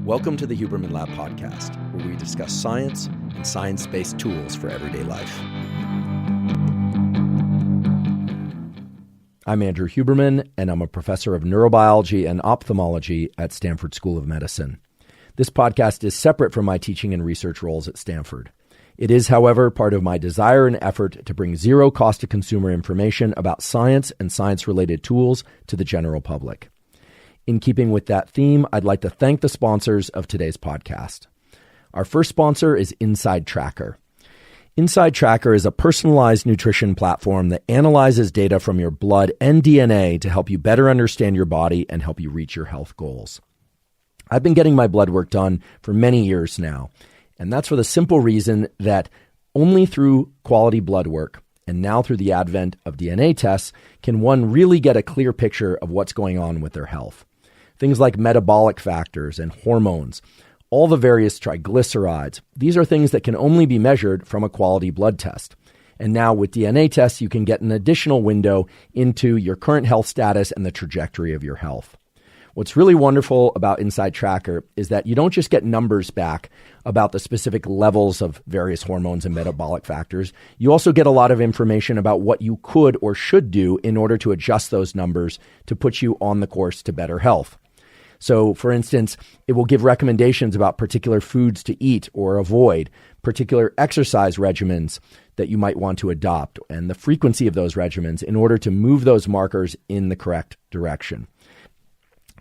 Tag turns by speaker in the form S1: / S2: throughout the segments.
S1: Welcome to the Huberman Lab podcast, where we discuss science and science-based tools for everyday life. I'm Andrew Huberman, and I'm a professor of neurobiology and ophthalmology at Stanford School of Medicine. This podcast is separate from my teaching and research roles at Stanford. It is, however, part of my desire and effort to bring zero cost to consumer information about science and science-related tools to the general public. In keeping with that theme, I'd like to thank the sponsors of today's podcast. Our first sponsor is Inside Tracker. Inside Tracker is a personalized nutrition platform that analyzes data from your blood and DNA to help you better understand your body and help you reach your health goals. I've been getting my blood work done for many years now, and that's for the simple reason that only through quality blood work, and now through the advent of DNA tests, can one really get a clear picture of what's going on with their health. Things like metabolic factors and hormones, all the various triglycerides. These are things that can only be measured from a quality blood test. And now with DNA tests, you can get an additional window into your current health status and the trajectory of your health. What's really wonderful about Inside Tracker is that you don't just get numbers back about the specific levels of various hormones and metabolic factors. You also get a lot of information about what you could or should do in order to adjust those numbers to put you on the course to better health. So, for instance, it will give recommendations about particular foods to eat or avoid, particular exercise regimens that you might want to adopt, and the frequency of those regimens in order to move those markers in the correct direction.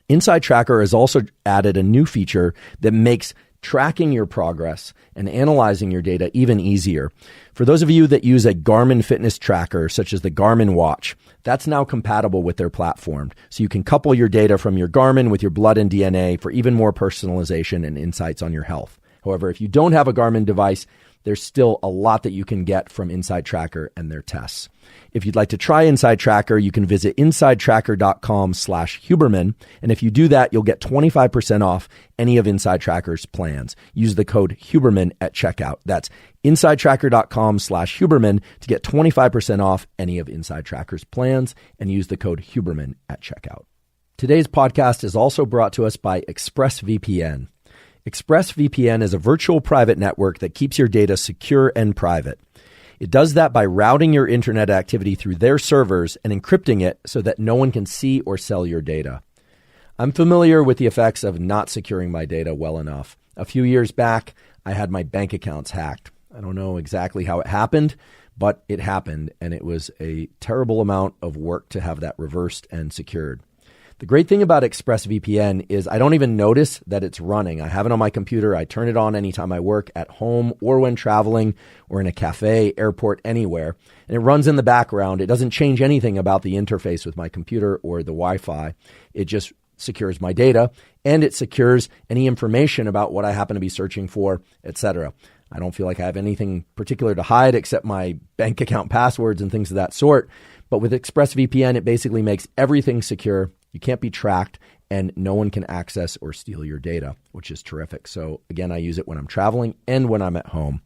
S1: Inside Tracker has also added a new feature that makes tracking your progress and analyzing your data even easier. For those of you that use a Garmin fitness tracker, such as the Garmin watch, that's now compatible with their platform. So you can couple your data from your Garmin with your blood and DNA for even more personalization and insights on your health. However, if you don't have a Garmin device, there's still a lot that you can get from Inside Tracker and their tests. If you'd like to try Inside Tracker, you can visit insidetracker.com/Huberman. And if you do that, you'll get 25% off any of Inside Tracker's plans. Use the code Huberman at checkout. That's insidetracker.com/Huberman to get 25% off any of Inside Tracker's plans, and use the code Huberman at checkout. Today's podcast is also brought to us by ExpressVPN. ExpressVPN is a virtual private network that keeps your data secure and private. It does that by routing your internet activity through their servers and encrypting it so that no one can see or sell your data. I'm familiar with the effects of not securing my data well enough. A few years back, I had my bank accounts hacked. I don't know exactly how it happened, but it happened, and it was a terrible amount of work to have that reversed and secured. The great thing about ExpressVPN is I don't even notice that it's running. I have it on my computer. I turn it on anytime I work, at home or when traveling or in a cafe, airport, anywhere. And it runs in the background. It doesn't change anything about the interface with my computer or the Wi-Fi. It just secures my data, and it secures any information about what I happen to be searching for, etc. I don't feel like I have anything particular to hide except my bank account passwords and things of that sort. But with ExpressVPN, it basically makes everything secure. You can't be tracked, and no one can access or steal your data, which is terrific. So again, I use it when I'm traveling and when I'm at home.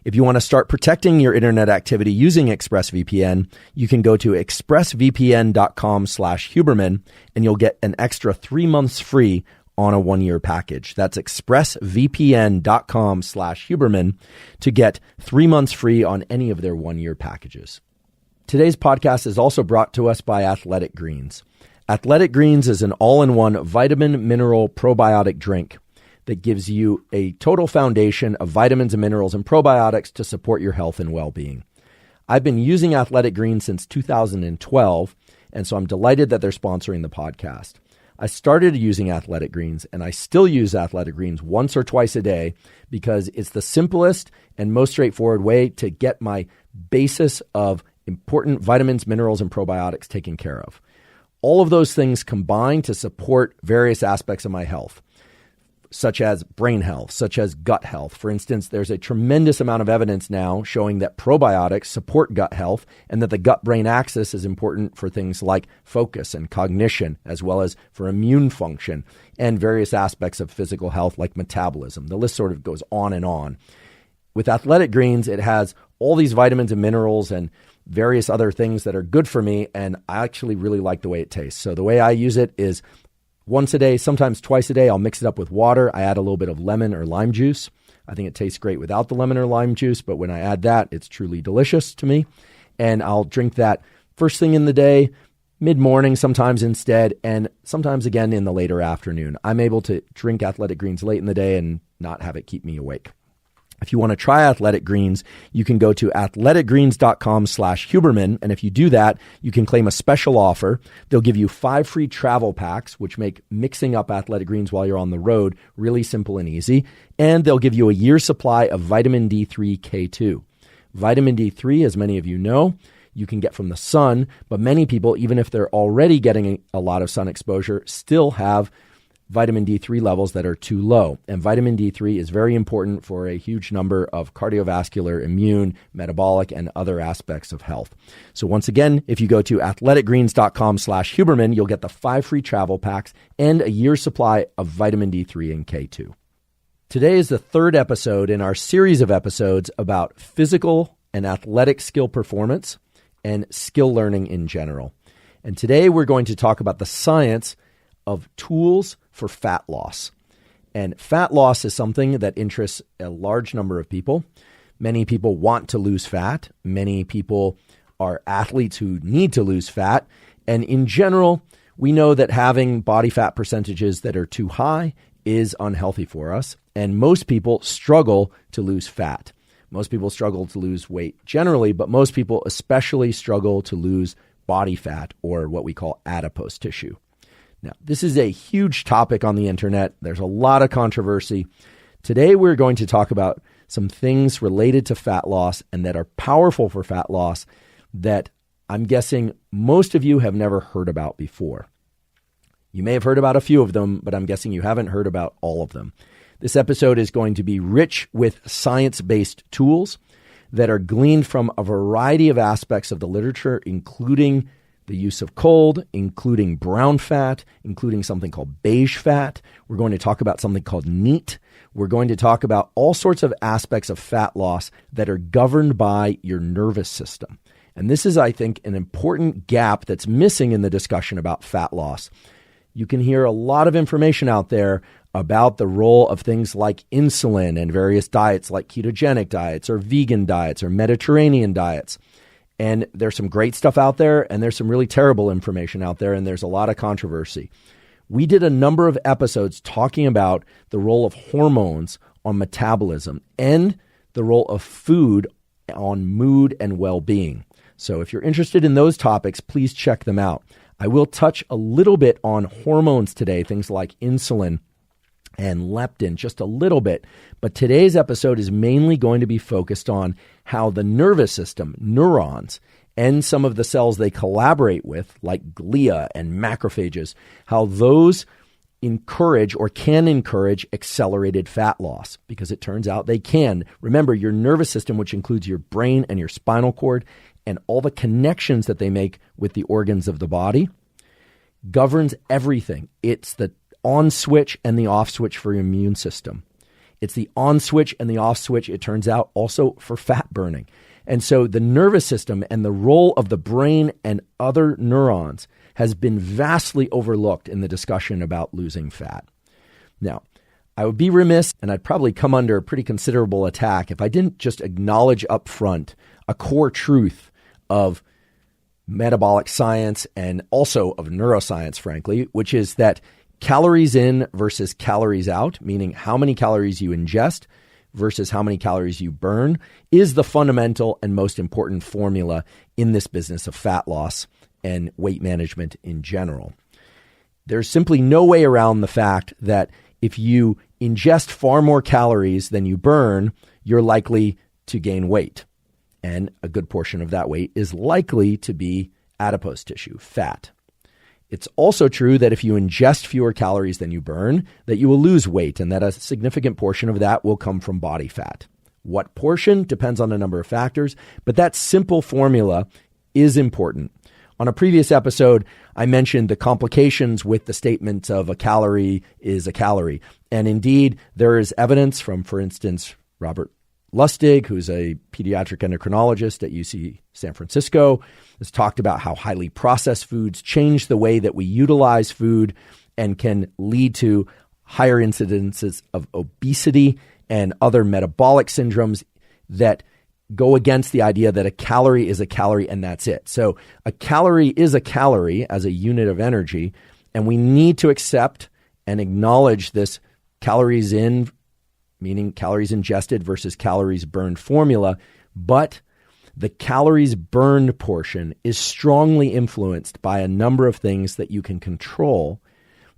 S1: If you want to start protecting your internet activity using ExpressVPN, you can go to expressvpn.com/Huberman, and you'll get an extra 3 months free on a 1-year package. That's expressvpn.com/Huberman to get 3 months free on any of their 1-year packages. Today's podcast is also brought to us by Athletic Greens. Athletic Greens is an all-in-one vitamin mineral probiotic drink that gives you a total foundation of vitamins and minerals and probiotics to support your health and well-being. I've been using Athletic Greens since 2012, and so I'm delighted that they're sponsoring the podcast. I started using Athletic Greens, and I still use Athletic Greens once or twice a day because it's the simplest and most straightforward way to get my basis of important vitamins, minerals, and probiotics taken care of. All of those things combine to support various aspects of my health, such as brain health, such as gut health. For instance, there's a tremendous amount of evidence now showing that probiotics support gut health and that the gut-brain axis is important for things like focus and cognition, as well as for immune function and various aspects of physical health like metabolism. The list sort of goes on and on. With Athletic Greens, it has all these vitamins and minerals and various other things that are good for me, and I actually really like the way it tastes. So the way I use it is once a day, sometimes twice a day. I'll mix it up with water. I add a little bit of lemon or lime juice. I think it tastes great without the lemon or lime juice, but when I add that, it's truly delicious to me. And I'll drink that first thing in the day, mid-morning sometimes instead, and sometimes again in the later afternoon. I'm able to drink Athletic Greens late in the day and not have it keep me awake. If you want to try Athletic Greens, you can go to athleticgreens.com/Huberman. And if you do that, you can claim a special offer. They'll give you 5 free travel packs, which make mixing up Athletic Greens while you're on the road really simple and easy. And they'll give you a year's supply of vitamin D3 K2. Vitamin D3, as many of you know, you can get from the sun, but many people, even if they're already getting a lot of sun exposure, still have vitamin D3 levels that are too low. And vitamin D3 is very important for a huge number of cardiovascular, immune, metabolic, and other aspects of health. So once again, if you go to athleticgreens.com/Huberman, you'll get the 5 free travel packs and a year's supply of vitamin D3 and K2. Today is the 3rd episode in our series of episodes about physical and athletic skill performance and skill learning in general. And today we're going to talk about the science of tools for fat loss. And fat loss is something that interests a large number of people. Many people want to lose fat. Many people are athletes who need to lose fat. And in general, we know that having body fat percentages that are too high is unhealthy for us. And most people struggle to lose fat. Most people struggle to lose weight generally, but most people especially struggle to lose body fat, or what we call adipose tissue. Now, this is a huge topic on the internet. There's a lot of controversy. Today, we're going to talk about some things related to fat loss and that are powerful for fat loss that I'm guessing most of you have never heard about before. You may have heard about a few of them, but I'm guessing you haven't heard about all of them. This episode is going to be rich with science-based tools that are gleaned from a variety of aspects of the literature, including the use of cold, including brown fat, including something called beige fat. We're going to talk about something called NEAT. We're going to talk about all sorts of aspects of fat loss that are governed by your nervous system. And this is, I think, an important gap that's missing in the discussion about fat loss. You can hear a lot of information out there about the role of things like insulin and various diets like ketogenic diets or vegan diets or Mediterranean diets. And there's some great stuff out there, and there's some really terrible information out there, and there's a lot of controversy. We did a number of episodes talking about the role of hormones on metabolism and the role of food on mood and well-being. So if you're interested in those topics, please check them out. I will touch a little bit on hormones today, things like insulin and leptin, just a little bit. But today's episode is mainly going to be focused on how the nervous system, neurons, and some of the cells they collaborate with, like glia and macrophages, how those encourage or can encourage accelerated fat loss, because it turns out they can. Remember, your nervous system, which includes your brain and your spinal cord and all the connections that they make with the organs of the body, governs everything. It's the on switch and the off switch for your immune system. It's the on switch and the off switch, it turns out, also for fat burning. And so the nervous system and the role of the brain and other neurons has been vastly overlooked in the discussion about losing fat. Now, I would be remiss, and I'd probably come under a pretty considerable attack if I didn't just acknowledge up front a core truth of metabolic science and also of neuroscience, frankly, which is that calories in versus calories out, meaning how many calories you ingest versus how many calories you burn, is the fundamental and most important formula in this business of fat loss and weight management in general. There's simply no way around the fact that if you ingest far more calories than you burn, you're likely to gain weight. And a good portion of that weight is likely to be adipose tissue, fat. It's also true that if you ingest fewer calories than you burn, that you will lose weight, and that a significant portion of that will come from body fat. What portion depends on a number of factors, but that simple formula is important. On a previous episode, I mentioned the complications with the statement of a calorie is a calorie. And indeed, there is evidence from, for instance, Robert Lustig, who's a pediatric endocrinologist at UC San Francisco, has talked about how highly processed foods change the way that we utilize food and can lead to higher incidences of obesity and other metabolic syndromes that go against the idea that a calorie is a calorie and that's it. So a calorie is a calorie as a unit of energy, and we need to accept and acknowledge this calories in, meaning calories ingested versus calories burned formula. But the calories burned portion is strongly influenced by a number of things that you can control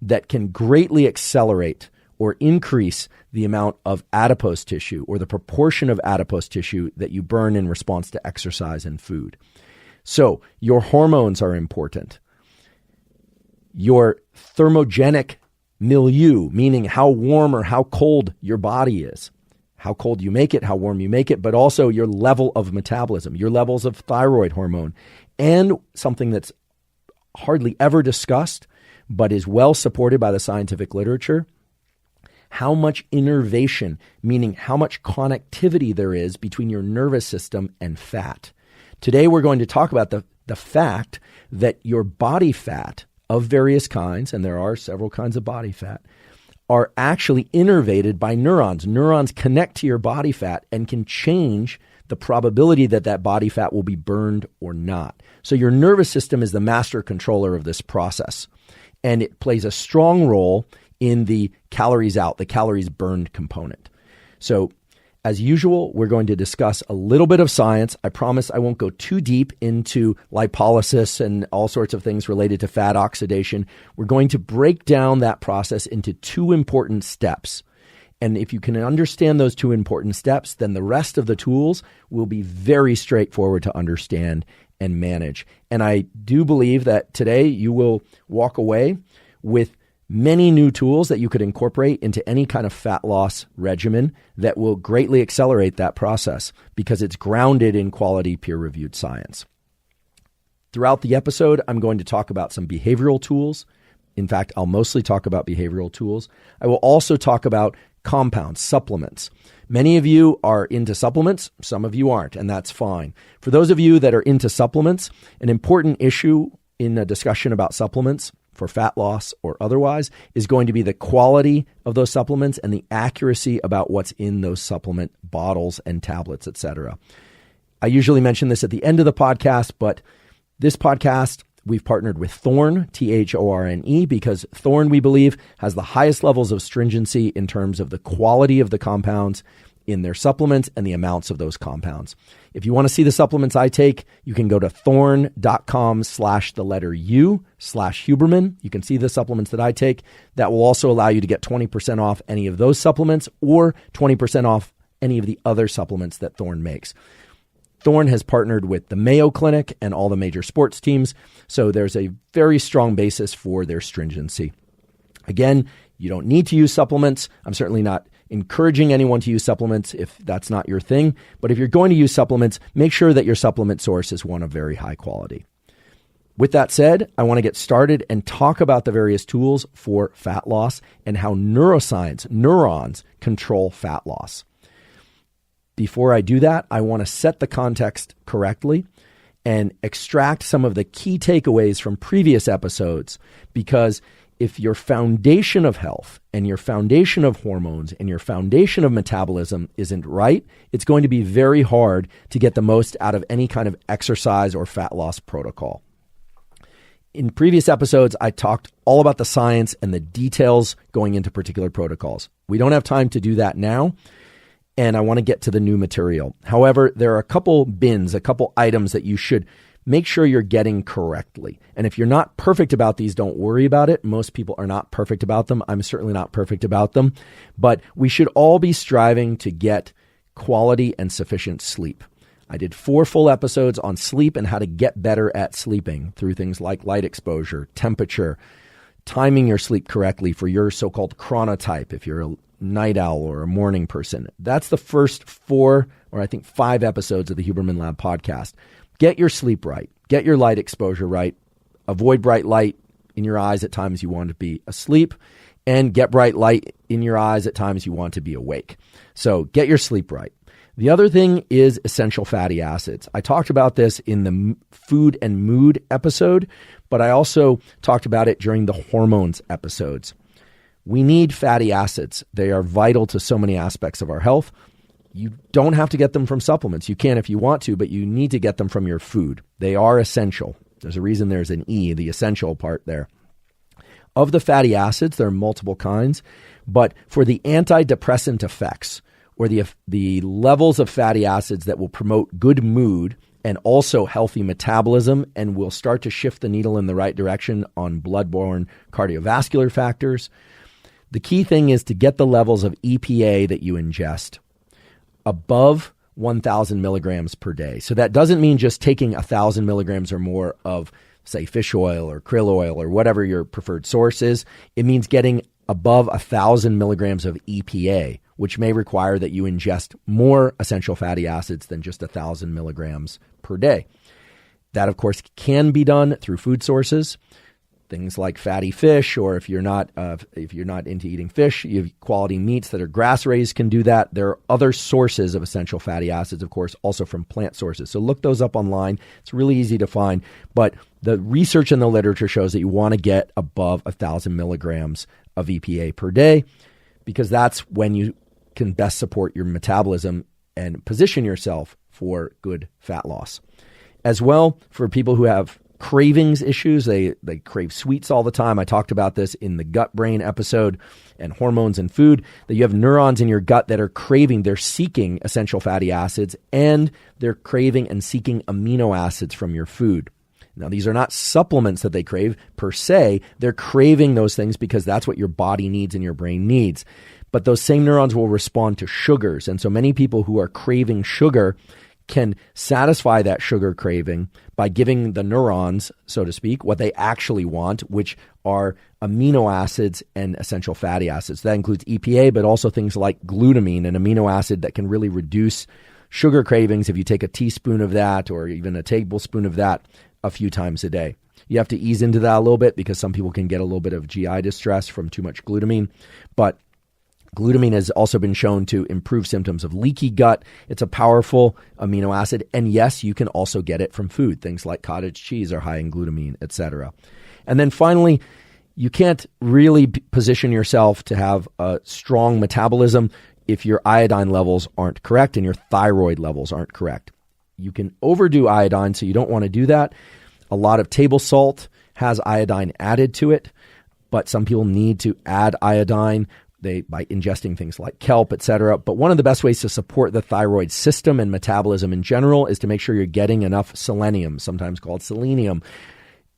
S1: that can greatly accelerate or increase the amount of adipose tissue or the proportion of adipose tissue that you burn in response to exercise and food. So your hormones are important. Your thermogenic milieu, meaning how warm or how cold your body is, how cold you make it, how warm you make it, but also your level of metabolism, your levels of thyroid hormone, and something that's hardly ever discussed, but is well supported by the scientific literature, how much innervation, meaning how much connectivity there is between your nervous system and fat. Today, we're going to talk about the fact that your body fat of various kinds, and there are several kinds of body fat, are actually innervated by neurons. Neurons connect to your body fat and can change the probability that that body fat will be burned or not. So your nervous system is the master controller of this process, and it plays a strong role in the calories out, the calories burned component. So as usual, we're going to discuss a little bit of science. I promise I won't go too deep into lipolysis and all sorts of things related to fat oxidation. We're going to break down that process into two important steps. And if you can understand those two important steps, then the rest of the tools will be very straightforward to understand and manage. And I do believe that today you will walk away with many new tools that you could incorporate into any kind of fat loss regimen that will greatly accelerate that process because it's grounded in quality peer-reviewed science. Throughout the episode, I'm going to talk about some behavioral tools. In fact, I'll mostly talk about behavioral tools. I will also talk about compounds, supplements. Many of you are into supplements, some of you aren't, and that's fine. For those of you that are into supplements, an important issue in a discussion about supplements for fat loss or otherwise is going to be the quality of those supplements and the accuracy about what's in those supplement bottles and tablets, etc. I usually mention this at the end of the podcast, but this podcast, we've partnered with Thorne, Thorne, because Thorne, we believe, has the highest levels of stringency in terms of the quality of the compounds in their supplements and the amounts of those compounds. If you want to see the supplements I take, you can go to thorne.com/U/Huberman. You can see the supplements that I take. That will also allow you to get 20% off any of those supplements or 20% off any of the other supplements that Thorne makes. Thorne has partnered with the Mayo Clinic and all the major sports teams, so there's a very strong basis for their stringency. Again, you don't need to use supplements. I'm certainly not encouraging anyone to use supplements if that's not your thing. But if you're going to use supplements, make sure that your supplement source is one of very high quality. With that said, I want to get started and talk about the various tools for fat loss and how neuroscience, neurons, control fat loss. Before I do that, I want to set the context correctly and extract some of the key takeaways from previous episodes, because if your foundation of health and your foundation of hormones and your foundation of metabolism isn't right, it's going to be very hard to get the most out of any kind of exercise or fat loss protocol. In previous episodes, I talked all about the science and the details going into particular protocols. We don't have time to do that now, and I want to get to the new material. However, there are a couple bins, a couple items that you should make sure you're getting correctly. And if you're not perfect about these, don't worry about it. Most people are not perfect about them. I'm certainly not perfect about them. But we should all be striving to get quality and sufficient sleep. I did 4 full episodes on sleep and how to get better at sleeping through things like light exposure, temperature, timing your sleep correctly for your so-called chronotype, if you're a night owl or a morning person. That's the first 4 or I think 5 episodes of the Huberman Lab podcast. Get your sleep right. Get your light exposure right. Avoid bright light in your eyes at times you want to be asleep, and get bright light in your eyes at times you want to be awake. So get your sleep right. The other thing is essential fatty acids. I talked about this in the food and mood episode, but I also talked about it during the hormones episodes. We need fatty acids. They are vital to so many aspects of our health. You don't have to get them from supplements. You can if you want to, but you need to get them from your food. They are essential. There's a reason there's an E, the essential part there. Of the fatty acids, there are multiple kinds, but for the antidepressant effects, or the levels of fatty acids that will promote good mood and also healthy metabolism and will start to shift the needle in the right direction on blood-borne cardiovascular factors, the key thing is to get the levels of EPA that you ingest above 1,000 milligrams per day. So that doesn't mean just taking 1,000 milligrams or more of, say, fish oil or krill oil or whatever your preferred source is. It means getting above 1,000 milligrams of EPA, which may require that you ingest more essential fatty acids than just 1,000 milligrams per day. That, of course, can be done through food sources, things like fatty fish, or if you're not into eating fish, you have quality meats that are grass-raised can do that. There are other sources of essential fatty acids, of course, also from plant sources. So look those up online. It's really easy to find, but the research in the literature shows that you want to get above 1,000 milligrams of EPA per day, because that's when you can best support your metabolism and position yourself for good fat loss. As well, for people who have cravings issues, they crave sweets all the time. I talked about this in the gut-brain episode and hormones and food, that you have neurons in your gut that are craving, they're seeking essential fatty acids, and they're craving and seeking amino acids from your food. Now, these are not supplements that they crave per se. They're craving those things because that's what your body needs and your brain needs. But those same neurons will respond to sugars. And so many people who are craving sugar can satisfy that sugar craving by giving the neurons, so to speak, what they actually want, which are amino acids and essential fatty acids. That includes EPA, but also things like glutamine, an amino acid that can really reduce sugar cravings if you take a teaspoon of that or even a tablespoon of that a few times a day. You have to ease into that a little bit because some people can get a little bit of GI distress from too much glutamine, but glutamine has also been shown to improve symptoms of leaky gut. It's a powerful amino acid. And yes, you can also get it from food. Things like cottage cheese are high in glutamine, etc. And then finally, you can't really position yourself to have a strong metabolism if your iodine levels aren't correct and your thyroid levels aren't correct. You can overdo iodine, so you don't want to do that. A lot of table salt has iodine added to it, but some people need to add iodine by ingesting things like kelp, etc. But one of the best ways to support the thyroid system and metabolism in general is to make sure you're getting enough selenium, sometimes called selenium,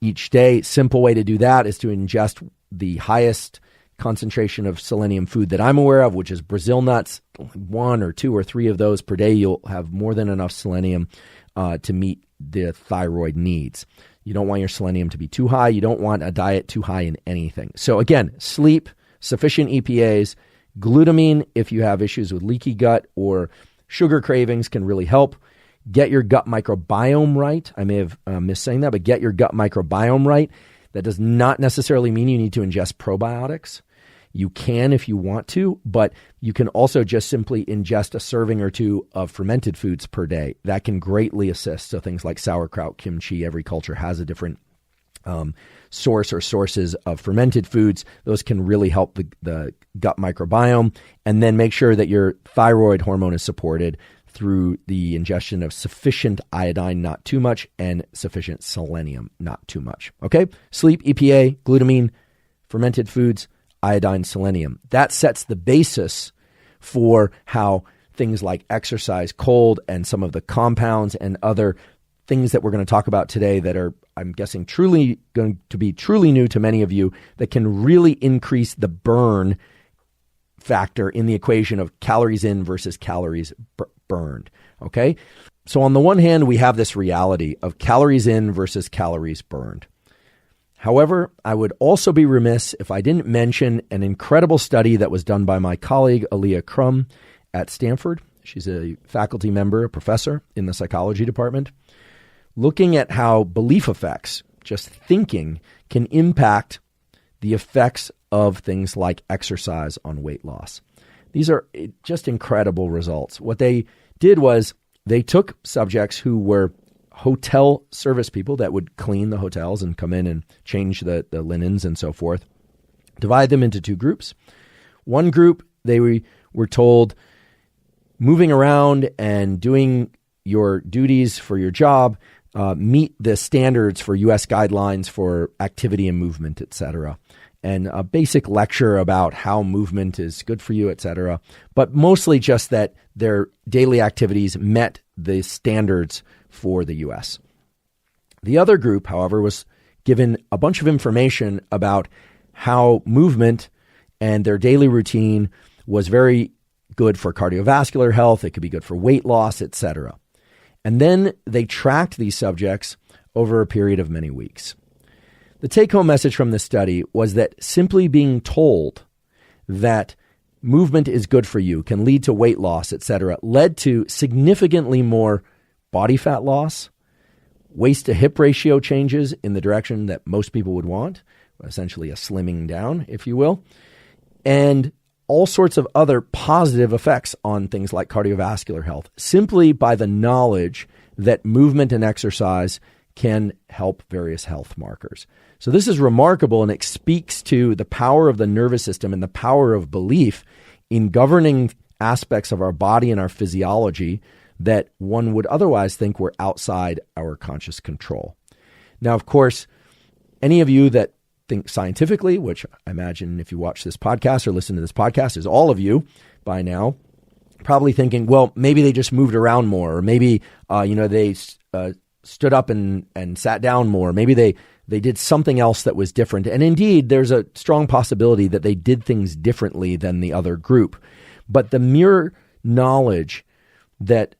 S1: each day. Simple way to do that is to ingest the highest concentration of selenium food that I'm aware of, which is Brazil nuts. 1 or 2 or 3 of those per day, you'll have more than enough selenium to meet the thyroid needs. You don't want your selenium to be too high. You don't want a diet too high in anything. So again, sleep, sufficient EPAs, glutamine if you have issues with leaky gut or sugar cravings can really help. Get your gut microbiome right. I may have missed saying that, but get your gut microbiome right. That does not necessarily mean you need to ingest probiotics. You can if you want to, but you can also just simply ingest a serving or 2 of fermented foods per day. That can greatly assist. So things like sauerkraut, kimchi, every culture has a different source or sources of fermented foods. Those can really help the gut microbiome. And then make sure that your thyroid hormone is supported through the ingestion of sufficient iodine, not too much, and sufficient selenium, not too much. Okay? Sleep, EPA, glutamine, fermented foods, iodine, selenium. That sets the basis for how things like exercise, cold, and some of the compounds and other things that we're going to talk about today that are, I'm guessing, truly going to be truly new to many of you, that can really increase the burn factor in the equation of calories in versus calories burned. Okay? So on the one hand, we have this reality of calories in versus calories burned. However, I would also be remiss if I didn't mention an incredible study that was done by my colleague, Aaliyah Crum at Stanford. She's a faculty member, a professor in the psychology department, looking at how belief effects, just thinking, can impact the effects of things like exercise on weight loss. These are just incredible results. What they did was they took subjects who were hotel service people that would clean the hotels and come in and change the linens and so forth. Divide them into two groups. One group, they were told, moving around and doing your duties for your job, meet the standards for U.S. guidelines for activity and movement, et cetera. And a basic lecture about how movement is good for you, et cetera. But mostly just that their daily activities met the standards for the U.S. The other group, however, was given a bunch of information about how movement and their daily routine was very good for cardiovascular health. It could be good for weight loss, et cetera. And then they tracked these subjects over a period of many weeks. The take-home message from this study was that simply being told that movement is good for you, can lead to weight loss, et cetera, led to significantly more body fat loss, waist to hip ratio changes in the direction that most people would want, essentially a slimming down, if you will, and all sorts of other positive effects on things like cardiovascular health, simply by the knowledge that movement and exercise can help various health markers. So this is remarkable, and it speaks to the power of the nervous system and the power of belief in governing aspects of our body and our physiology that one would otherwise think were outside our conscious control. Now, of course, any of you that think scientifically, which I imagine if you watch this podcast or listen to this podcast is all of you by now, probably thinking, well, maybe they just moved around more, or maybe they stood up and sat down more. Maybe they did something else that was different. And indeed, there's a strong possibility that they did things differently than the other group. But the mere knowledge that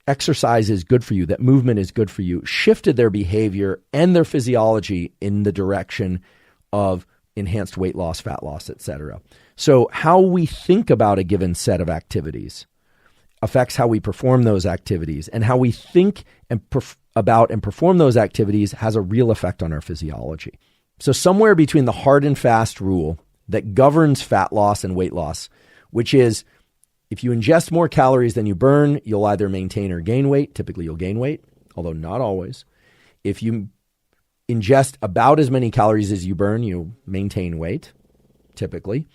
S1: exercise is good for you, that movement is good for you, shifted their behavior and their physiology in the direction of enhanced weight loss, fat loss, et cetera. So how we think about a given set of activities affects how we perform those activities, and how we think about and perform those activities has a real effect on our physiology. So somewhere between the hard and fast rule that governs fat loss and weight loss, which is if you ingest more calories than you burn, you'll either maintain or gain weight. Typically, you'll gain weight, although not always. If you ingest about as many calories as you burn, you maintain weight, typically.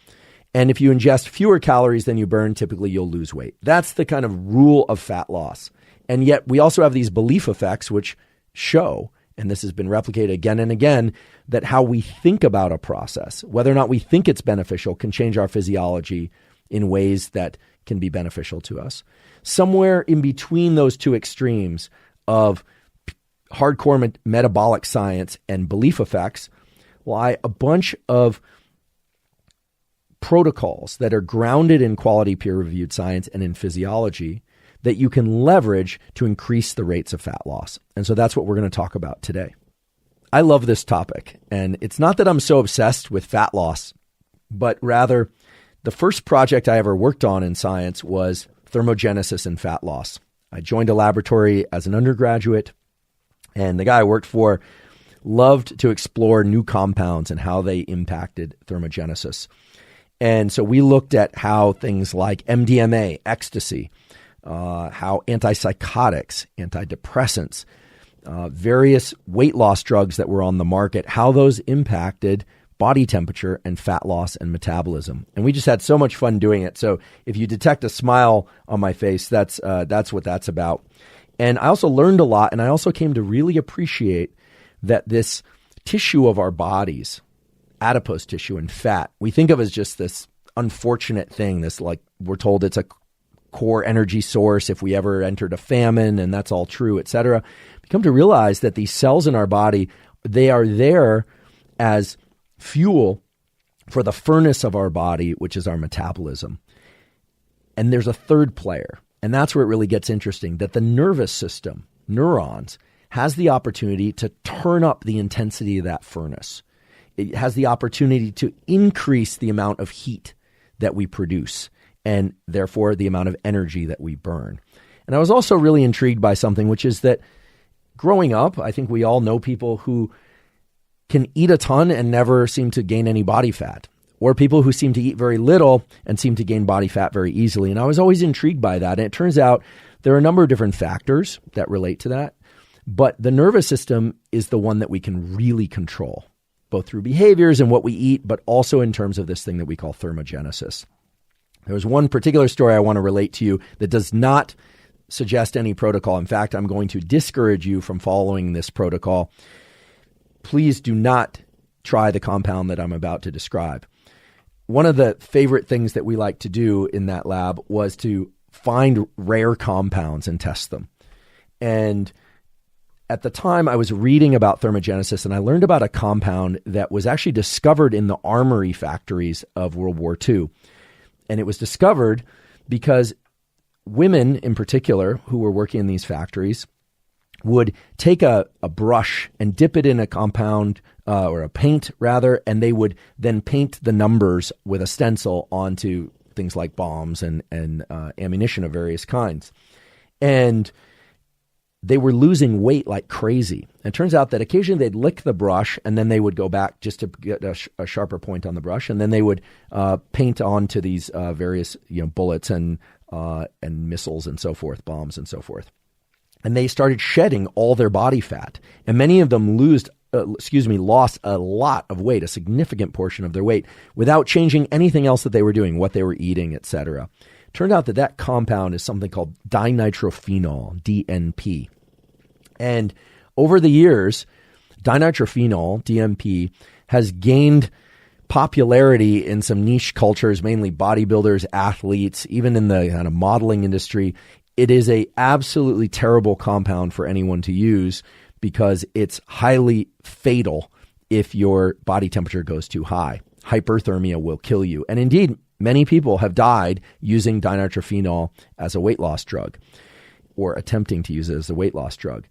S1: And if you ingest fewer calories than you burn, typically you'll lose weight. That's the kind of rule of fat loss. And yet we also have these belief effects which show, and this has been replicated again and again, that how we think about a process, whether or not we think it's beneficial, can change our physiology in ways that can be beneficial to us. Somewhere in between those two extremes of hardcore metabolic science and belief effects lie a bunch of protocols that are grounded in quality peer-reviewed science and in physiology that you can leverage to increase the rates of fat loss. And so that's what we're going to talk about today. I love this topic, and it's not that I'm so obsessed with fat loss, but rather the first project I ever worked on in science was thermogenesis and fat loss. I joined a laboratory as an undergraduate, and the guy I worked for loved to explore new compounds and how they impacted thermogenesis. And so we looked at how things like MDMA, ecstasy, how antipsychotics, antidepressants, various weight loss drugs that were on the market, how those impacted body temperature and fat loss and metabolism. And we just had so much fun doing it. So if you detect a smile on my face, that's what that's about. And I also learned a lot, and I also came to really appreciate that this tissue of our bodies, adipose tissue and fat, we think of as just this unfortunate thing, this like we're told it's a core energy source if we ever entered a famine, and that's all true, et cetera. We come to realize that these cells in our body, they are there as fuel for the furnace of our body, which is our metabolism. And there's a third player, and that's where it really gets interesting, that the nervous system, neurons, has the opportunity to turn up the intensity of that furnace. It has the opportunity to increase the amount of heat that we produce, and therefore the amount of energy that we burn. And I was also really intrigued by something, which is that growing up, I think we all know people who can eat a ton and never seem to gain any body fat, or people who seem to eat very little and seem to gain body fat very easily. And I was always intrigued by that. And it turns out there are a number of different factors that relate to that. But the nervous system is the one that we can really control, both through behaviors and what we eat, but also in terms of this thing that we call thermogenesis. There's one particular story I want to relate to you that does not suggest any protocol. In fact, I'm going to discourage you from following this protocol. Please do not try the compound that I'm about to describe. One of the favorite things that we like to do in that lab was to find rare compounds and test them. And at the time, I was reading about thermogenesis, and I learned about a compound that was actually discovered in the armory factories of World War II. And it was discovered because women in particular who were working in these factories would take a brush and dip it in a compound or a paint rather, and they would then paint the numbers with a stencil onto things like bombs and ammunition of various kinds. And they were losing weight like crazy. And it turns out that occasionally they'd lick the brush and then they would go back just to get a sharper point on the brush. And then they would paint onto these various bullets and missiles and so forth, bombs and so forth. And they started shedding all their body fat. And many of them lost a lot of weight, a significant portion of their weight, without changing anything else that they were doing, what they were eating, etc. Turned out that compound is something called dinitrophenol, DNP. And over the years, dinitrophenol, DNP, has gained popularity in some niche cultures, mainly bodybuilders, athletes, even in the kind of modeling industry. It is a absolutely terrible compound for anyone to use because it's highly fatal if your body temperature goes too high. Hyperthermia will kill you. And indeed, many people have died using dinitrophenol as a weight loss drug or attempting to use it as a weight loss drug.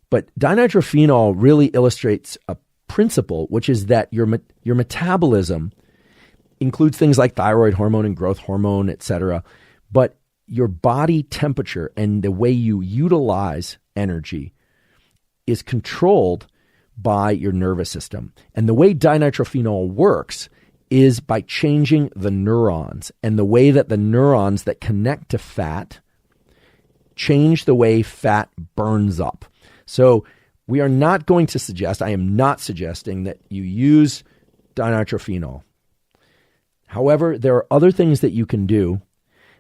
S1: But dinitrophenol really illustrates a principle, which is that your metabolism includes things like thyroid hormone and growth hormone, etc. But your body temperature and the way you utilize energy is controlled by your nervous system. And the way dinitrophenol works is by changing the neurons and the way that the neurons that connect to fat change the way fat burns up. So we are not going to suggest, I am not suggesting that you use dinitrophenol. However, there are other things that you can do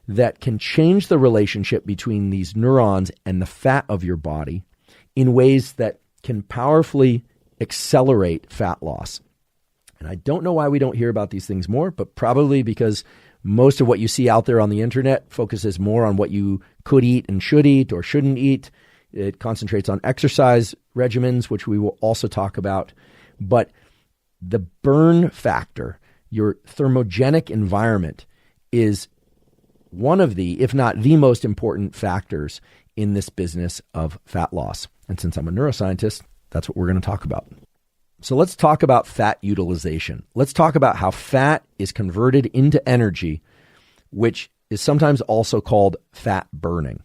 S1: that can change the relationship between these neurons and the fat of your body in ways that can powerfully accelerate fat loss. And I don't know why we don't hear about these things more, but probably because most of what you see out there on the internet focuses more on what you could eat and should eat or shouldn't eat. It concentrates on exercise regimens, which we will also talk about. But the burn factor, your thermogenic environment, is one of the, if not the most important factors in this business of fat loss. And since I'm a neuroscientist, that's what we're going to talk about. So let's talk about fat utilization. Let's talk about how fat is converted into energy, which is sometimes also called fat burning.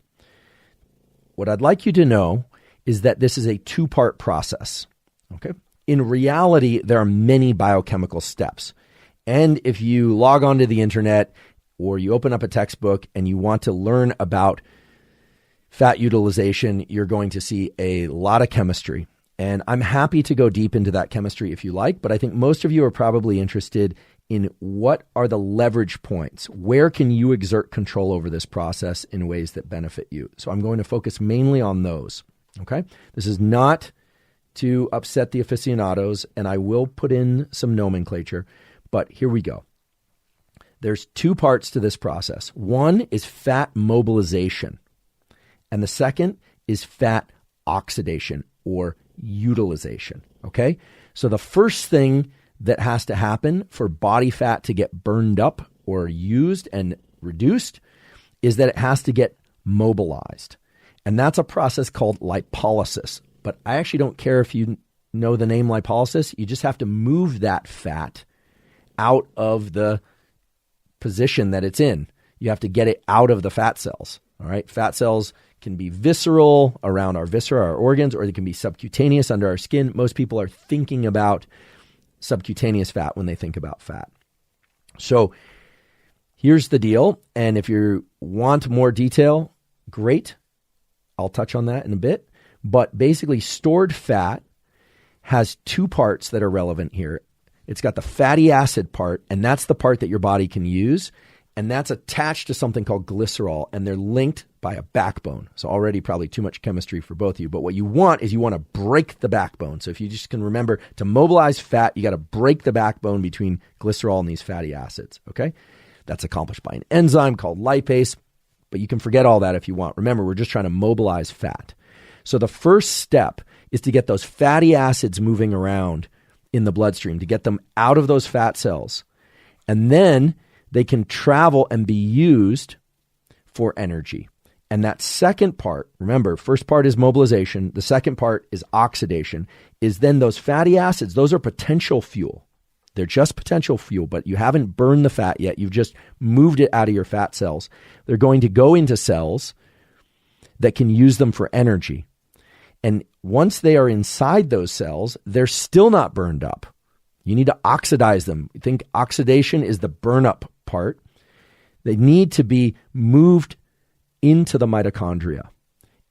S1: What I'd like you to know is that this is a two-part process. Okay? In reality, there are many biochemical steps. And if you log onto the internet or you open up a textbook and you want to learn about fat utilization, you're going to see a lot of chemistry. And I'm happy to go deep into that chemistry if you like, but I think most of you are probably interested in what are the leverage points? Where can you exert control over this process in ways that benefit you? So I'm going to focus mainly on those, okay? This is not to upset the aficionados, and I will put in some nomenclature, but here we go. There's two parts to this process. One is fat mobilization, and the second is fat oxidation or utilization, okay? So the first thing that has to happen for body fat to get burned up or used and reduced is that it has to get mobilized. And that's a process called lipolysis. But I actually don't care if you know the name lipolysis. You just have to move that fat out of the position that it's in. You have to get it out of the fat cells, all right? Fat cells can be visceral around our viscera, our organs, or they can be subcutaneous under our skin. Most people are thinking about subcutaneous fat when they think about fat. So here's the deal. And if you want more detail, great. I'll touch on that in a bit. But basically, stored fat has two parts that are relevant here. It's got the fatty acid part, and that's the part that your body can use. And that's attached to something called glycerol, and they're linked by a backbone. So already probably too much chemistry for both of you. But what you want is you want to break the backbone. So if you just can remember to mobilize fat, you got to break the backbone between glycerol and these fatty acids, okay? That's accomplished by an enzyme called lipase, but you can forget all that if you want. Remember, we're just trying to mobilize fat. So the first step is to get those fatty acids moving around in the bloodstream, to get them out of those fat cells. And then they can travel and be used for energy. And that second part, remember, first part is mobilization. The second part is oxidation, is then those fatty acids, those are potential fuel. They're just potential fuel, but you haven't burned the fat yet. You've just moved it out of your fat cells. They're going to go into cells that can use them for energy. And once they are inside those cells, they're still not burned up. You need to oxidize them. You think oxidation is the burn up part. They need to be moved into the mitochondria,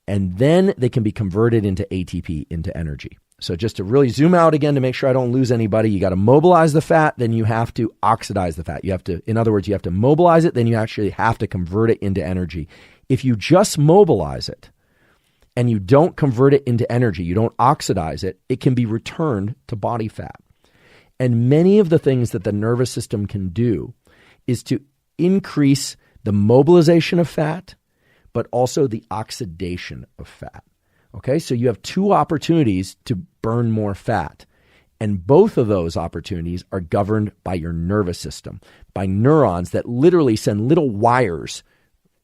S1: and then they can be converted into ATP, into energy. So just to really zoom out again to make sure I don't lose anybody, you got to mobilize the fat, then you have to oxidize the fat. You have to, in other words, you have to mobilize it, then you actually have to convert it into energy. If you just mobilize it and you don't convert it into energy, you don't oxidize it, it can be returned to body fat. And many of the things that the nervous system can do is to increase the mobilization of fat, but also the oxidation of fat. Okay, so you have two opportunities to burn more fat. And both of those opportunities are governed by your nervous system, by neurons that literally send little wires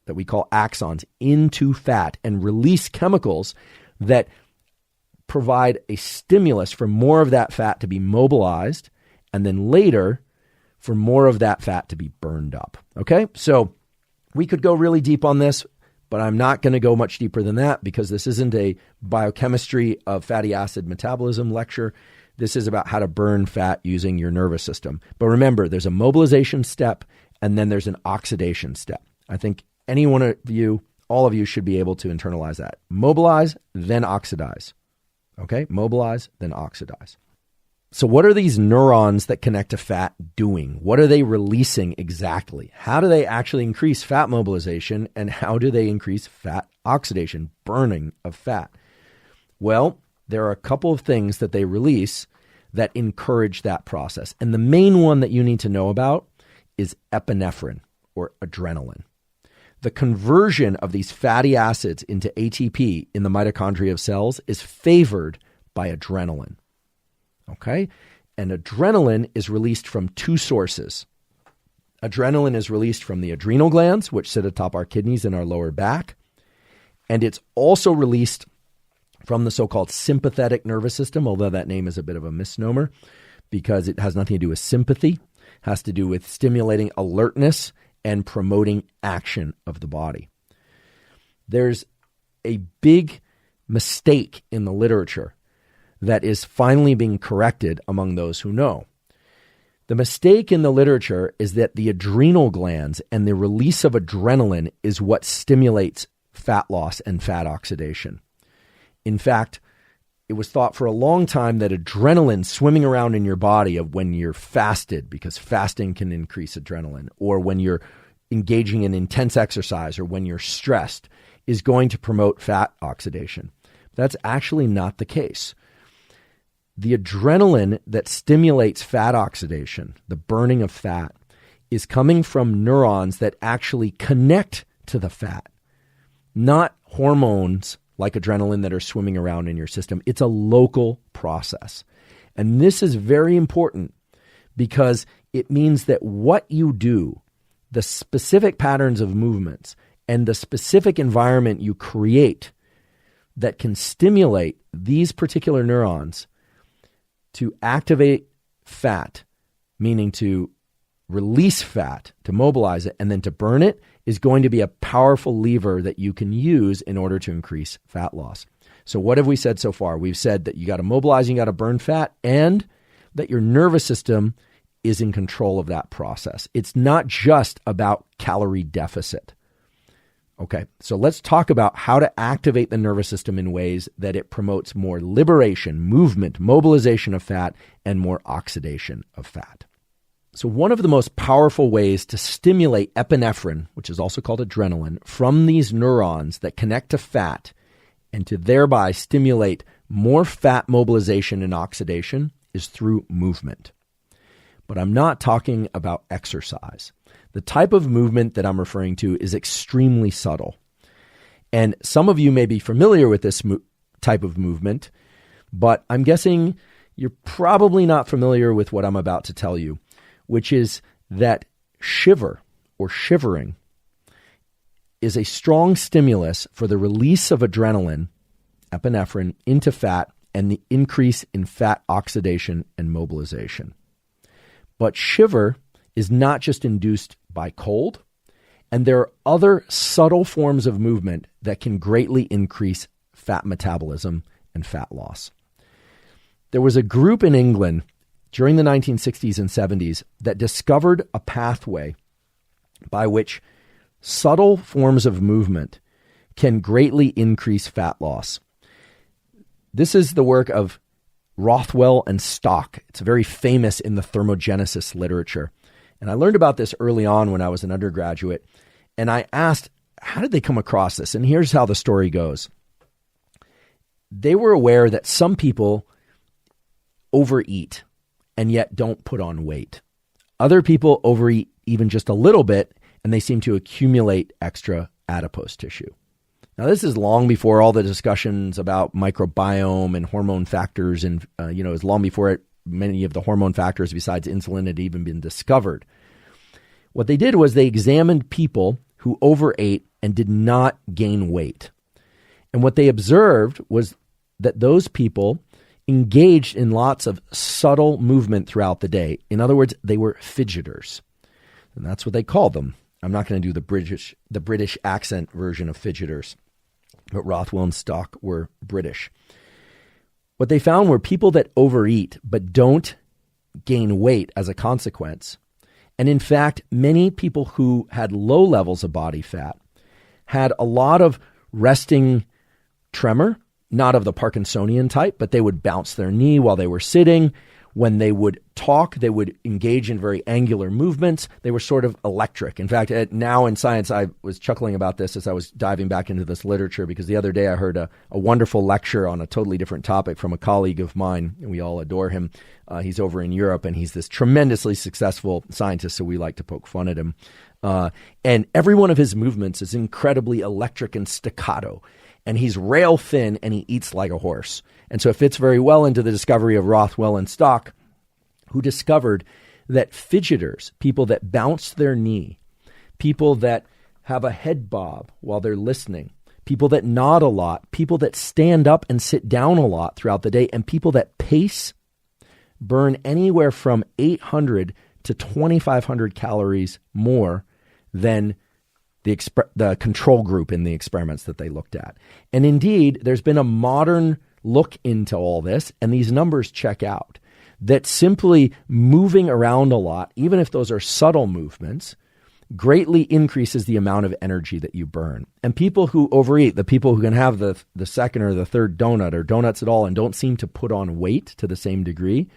S1: that we call axons into fat and release chemicals that provide a stimulus for more of that fat to be mobilized, and then later for more of that fat to be burned up. Okay, so we could go really deep on this, but I'm not going to go much deeper than that because this isn't a biochemistry of fatty acid metabolism lecture. This is about how to burn fat using your nervous system. But remember, there's a mobilization step and then there's an oxidation step. I think any one of you, all of you should be able to internalize that. Mobilize, then oxidize. Okay? Mobilize, then oxidize. So what are these neurons that connect to fat doing? What are they releasing exactly? How do they actually increase fat mobilization, and how do they increase fat oxidation, burning of fat? Well, there are a couple of things that they release that encourage that process. And the main one that you need to know about is epinephrine, or adrenaline. The conversion of these fatty acids into ATP in the mitochondria of cells is favored by adrenaline. Okay? And adrenaline is released from two sources. Adrenaline is released from the adrenal glands, which sit atop our kidneys in our lower back. And it's also released from the so-called sympathetic nervous system, although that name is a bit of a misnomer because it has nothing to do with sympathy. It has to do with stimulating alertness and promoting action of the body. There's a big mistake in the literature that is finally being corrected among those who know. The mistake in the literature is that the adrenal glands and the release of adrenaline is what stimulates fat loss and fat oxidation. In fact, it was thought for a long time that adrenaline swimming around in your body of when you're fasted, because fasting can increase adrenaline, or when you're engaging in intense exercise, or when you're stressed, is going to promote fat oxidation. That's actually not the case. The adrenaline that stimulates fat oxidation, the burning of fat, is coming from neurons that actually connect to the fat, not hormones like adrenaline that are swimming around in your system. It's a local process. And this is very important because it means that what you do, the specific patterns of movements, and the specific environment you create that can stimulate these particular neurons to activate fat, meaning to release fat, to mobilize it, and then to burn it, is going to be a powerful lever that you can use in order to increase fat loss. So what have we said so far? We've said that you got to mobilize, you got to burn fat, and that your nervous system is in control of that process. It's not just about calorie deficit. Okay, so let's talk about how to activate the nervous system in ways that it promotes more liberation, movement, mobilization of fat, and more oxidation of fat. So one of the most powerful ways to stimulate epinephrine, which is also called adrenaline, from these neurons that connect to fat and to thereby stimulate more fat mobilization and oxidation is through movement. But I'm not talking about exercise. The type of movement that I'm referring to is extremely subtle. And some of you may be familiar with this type of movement, but I'm guessing you're probably not familiar with what I'm about to tell you, which is that shiver or shivering is a strong stimulus for the release of adrenaline, epinephrine, into fat and the increase in fat oxidation and mobilization. But shiver is not just induced by cold, and there are other subtle forms of movement that can greatly increase fat metabolism and fat loss. There was a group in England during the 1960s and 70s that discovered a pathway by which subtle forms of movement can greatly increase fat loss. This is the work of Rothwell and Stock. It's very famous in the thermogenesis literature. And I learned about this early on when I was an undergraduate. And I asked, how did they come across this? And here's how the story goes. They were aware that some people overeat and yet don't put on weight. Other people overeat even just a little bit, and they seem to accumulate extra adipose tissue. Now, this is long before all the discussions about microbiome and hormone factors, and is long before many of the hormone factors besides insulin had even been discovered. What they did was they examined people who overate and did not gain weight. And what they observed was that those people engaged in lots of subtle movement throughout the day. In other words, they were fidgeters. And that's what they called them. I'm not going to do the British accent version of fidgeters, but Rothwell and Stock were British. What they found were people that overeat but don't gain weight as a consequence. And in fact, many people who had low levels of body fat had a lot of resting tremor, not of the Parkinsonian type, but they would bounce their knee while they were sitting. When they would talk, they would engage in very angular movements. They were sort of electric. In fact, now in science, I was chuckling about this as I was diving back into this literature, because the other day I heard a wonderful lecture on a totally different topic from a colleague of mine, and we all adore him. He's over in Europe, and he's this tremendously successful scientist, so we like to poke fun at him. And every one of his movements is incredibly electric and staccato. And he's rail thin, and he eats like a horse. And so it fits very well into the discovery of Rothwell and Stock, who discovered that fidgeters, people that bounce their knee, people that have a head bob while they're listening, people that nod a lot, people that stand up and sit down a lot throughout the day, and people that pace burn anywhere from 800 to 2,500 calories more than the control group in the experiments that they looked at. And indeed, there's been a modern look into all this, and these numbers check out, that simply moving around a lot, even if those are subtle movements, greatly increases the amount of energy that you burn. And people who overeat, the people who can have the second or the third donut or donuts at all and don't seem to put on weight to the same degree,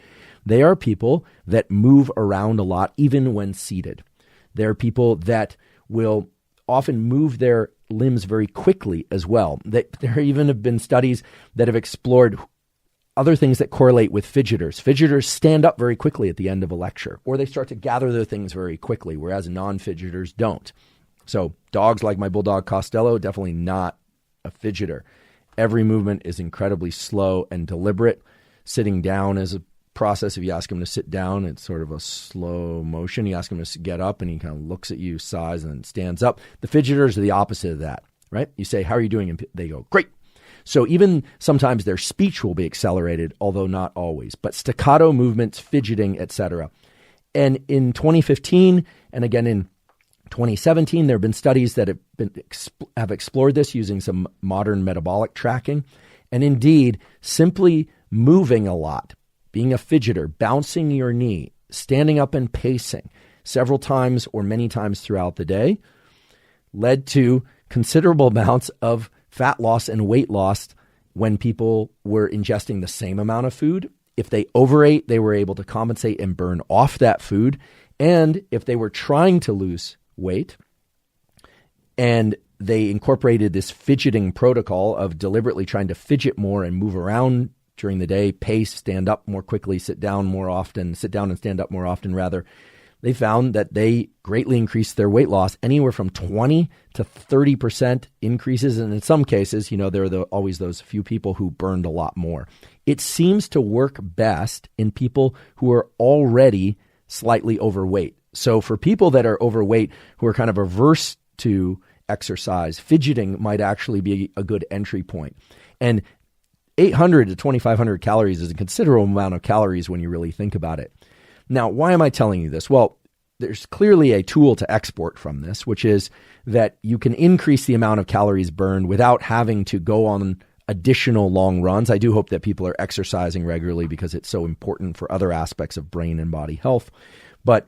S1: they are people that move around a lot, even when seated. They're people that will often move their limbs very quickly as well. There even have been studies that have explored other things that correlate with fidgeters. Fidgeters stand up very quickly at the end of a lecture, or they start to gather their things very quickly, whereas non-fidgeters don't. So dogs like my bulldog Costello, definitely not a fidgeter. Every movement is incredibly slow and deliberate. Sitting down is a process. If you ask him to sit down, it's sort of a slow motion. You ask him to get up, and he kind of looks at you, sighs, and then stands up. The fidgeters are the opposite of that, right? You say, "How are you doing?" And they go, "Great." So even sometimes their speech will be accelerated, although not always. But staccato movements, fidgeting, etc. And in 2015, and again in 2017, there have been studies that have explored this using some modern metabolic tracking. And indeed, simply moving a lot, being a fidgeter, bouncing your knee, standing up and pacing several times or many times throughout the day led to considerable amounts of fat loss and weight loss when people were ingesting the same amount of food. If they overate, they were able to compensate and burn off that food. And if they were trying to lose weight and they incorporated this fidgeting protocol of deliberately trying to fidget more and move around during the day, pace, stand up more quickly, sit down and stand up more often rather, they found that they greatly increased their weight loss, anywhere from 20 to 30% increases. And in some cases, there are always those few people who burned a lot more. It seems to work best in people who are already slightly overweight. So for people that are overweight, who are kind of averse to exercise, fidgeting might actually be a good entry point. And 800 to 2,500 calories is a considerable amount of calories when you really think about it. Now, why am I telling you this? Well, there's clearly a tool to export from this, which is that you can increase the amount of calories burned without having to go on additional long runs. I do hope that people are exercising regularly because it's so important for other aspects of brain and body health. But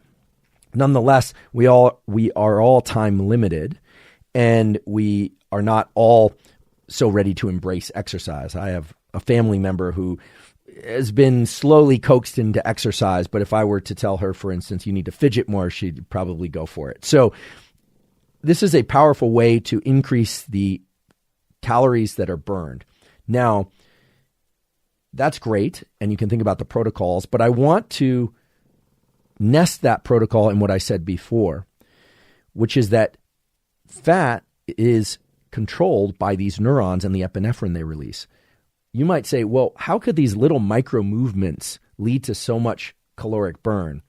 S1: nonetheless, we are all time limited, and we are not all so ready to embrace exercise. I have a family member who has been slowly coaxed into exercise, but if I were to tell her, for instance, you need to fidget more, she'd probably go for it. So this is a powerful way to increase the calories that are burned. Now, that's great, and you can think about the protocols, but I want to nest that protocol in what I said before, which is that fat is controlled by these neurons and the epinephrine they release. You might say, well, how could these little micro movements lead to so much caloric burn?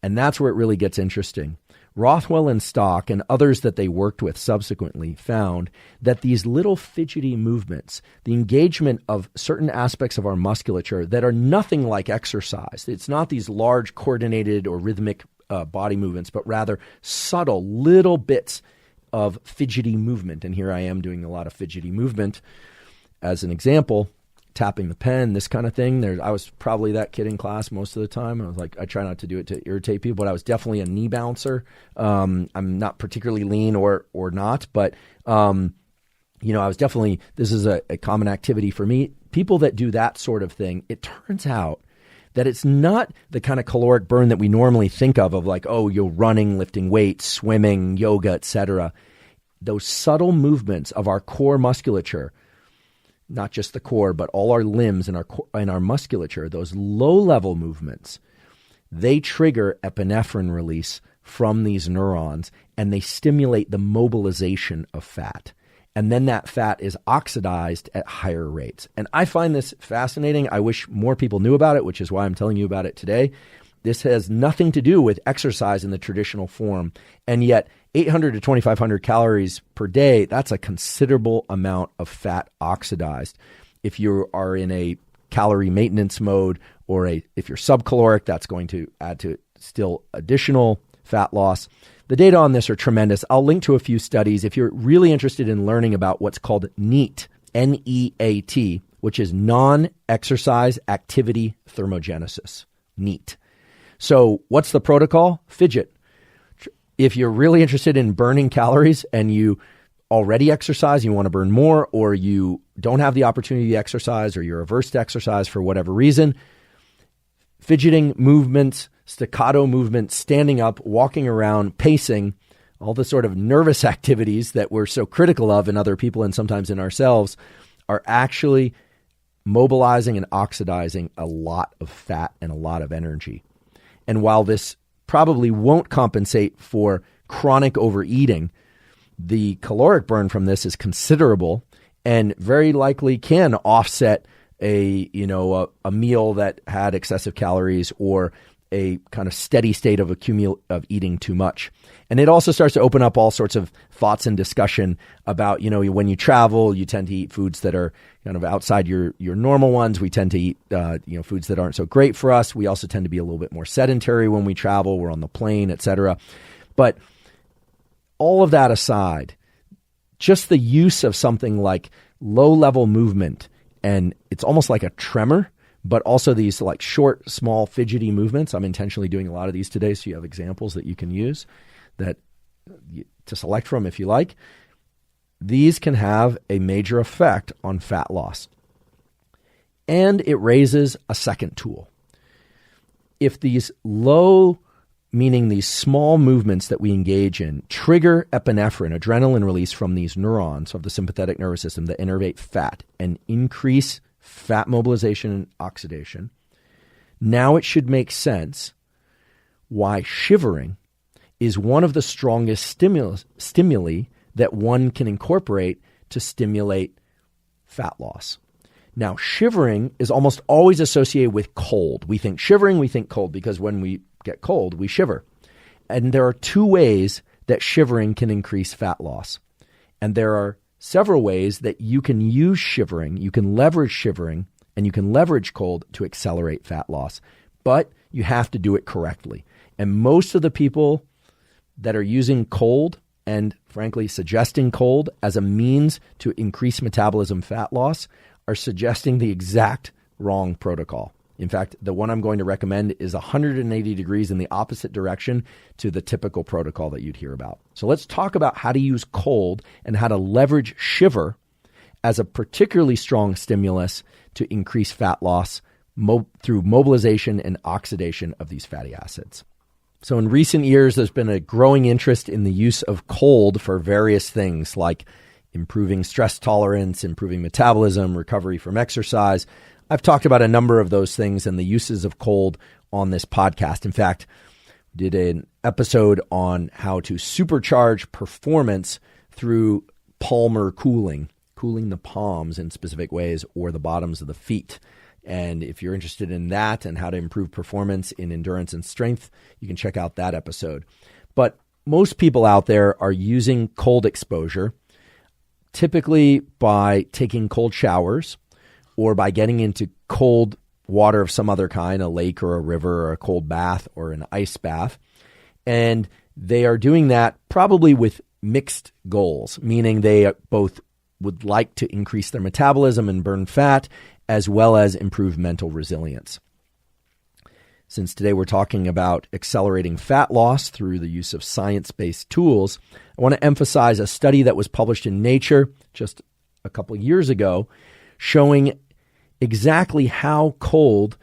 S1: And that's where it really gets interesting. Rothwell and Stock and others that they worked with subsequently found that these little fidgety movements, the engagement of certain aspects of our musculature that are nothing like exercise, it's not these large coordinated or rhythmic body movements, but rather subtle little bits of fidgety movement. And here I am doing a lot of fidgety movement as an example. Tapping the pen, this kind of thing. I was probably that kid in class most of the time. I was like, I try not to do it to irritate people, but I was definitely a knee bouncer. I'm not particularly lean or not, but I was definitely, this is a common activity for me. People that do that sort of thing, it turns out that it's not the kind of caloric burn that we normally think of like, oh, you're running, lifting weights, swimming, yoga, etc. Those subtle movements of our core musculature, not just the core, but all our limbs and our musculature, those low-level movements, they trigger epinephrine release from these neurons, and they stimulate the mobilization of fat. And then that fat is oxidized at higher rates. And I find this fascinating. I wish more people knew about it, which is why I'm telling you about it today. This has nothing to do with exercise in the traditional form. And yet 800 to 2,500 calories per day, that's a considerable amount of fat oxidized. If you are in a calorie maintenance mode or if you're subcaloric, that's going to add to still additional fat loss. The data on this are tremendous. I'll link to a few studies. If you're really interested in learning about what's called NEAT, N-E-A-T, which is non-exercise activity thermogenesis, NEAT. So what's the protocol? Fidget. If you're really interested in burning calories and you already exercise, you want to burn more, or you don't have the opportunity to exercise, or you're averse to exercise for whatever reason, fidgeting movements, staccato movements, standing up, walking around, pacing, all the sort of nervous activities that we're so critical of in other people and sometimes in ourselves are actually mobilizing and oxidizing a lot of fat and a lot of energy. And while this probably won't compensate for chronic overeating, the caloric burn from this is considerable and very likely can offset a meal that had excessive calories or a kind of steady state of eating too much. And it also starts to open up all sorts of thoughts and discussion about, when you travel, you tend to eat foods that are kind of outside your normal ones. We tend to eat, foods that aren't so great for us. We also tend to be a little bit more sedentary when we travel. We're on the plane, etc. But all of that aside, just the use of something like low-level movement, and it's almost like a tremor, but also these like short, small, fidgety movements. I'm intentionally doing a lot of these today, so you have examples that you can use to select from if you like. these can have a major effect on fat loss. And it raises a second tool. If these low, meaning these small movements that we engage in, trigger epinephrine, adrenaline release from these neurons of the sympathetic nervous system that innervate fat and increase fat mobilization and oxidation, now it should make sense why shivering is one of the strongest stimuli that one can incorporate to stimulate fat loss. Now, shivering is almost always associated with cold. We think shivering, we think cold, because when we get cold, we shiver. And there are two ways that shivering can increase fat loss. And there are several ways that you can use shivering, you can leverage shivering, and you can leverage cold to accelerate fat loss. But you have to do it correctly. And most of the people that are using cold and, frankly, suggesting cold as a means to increase metabolism fat loss are suggesting the exact wrong protocol. In fact, the one I'm going to recommend is 180 degrees in the opposite direction to the typical protocol that you'd hear about. So let's talk about how to use cold and how to leverage shiver as a particularly strong stimulus to increase fat loss through mobilization and oxidation of these fatty acids. So in recent years, there's been a growing interest in the use of cold for various things like improving stress tolerance, improving metabolism, recovery from exercise. I've talked about a number of those things and the uses of cold on this podcast. In fact, did an episode on how to supercharge performance through palmar cooling the palms in specific ways or the bottoms of the feet. And if you're interested in that and how to improve performance in endurance and strength, you can check out that episode. But most people out there are using cold exposure, typically by taking cold showers or by getting into cold water of some other kind, a lake or a river or a cold bath or an ice bath. And they are doing that probably with mixed goals, meaning they both would like to increase their metabolism and burn fat, as well as improve mental resilience. Since today we're talking about accelerating fat loss through the use of science-based tools, I want to emphasize a study that was published in Nature just a couple of years ago showing exactly how cold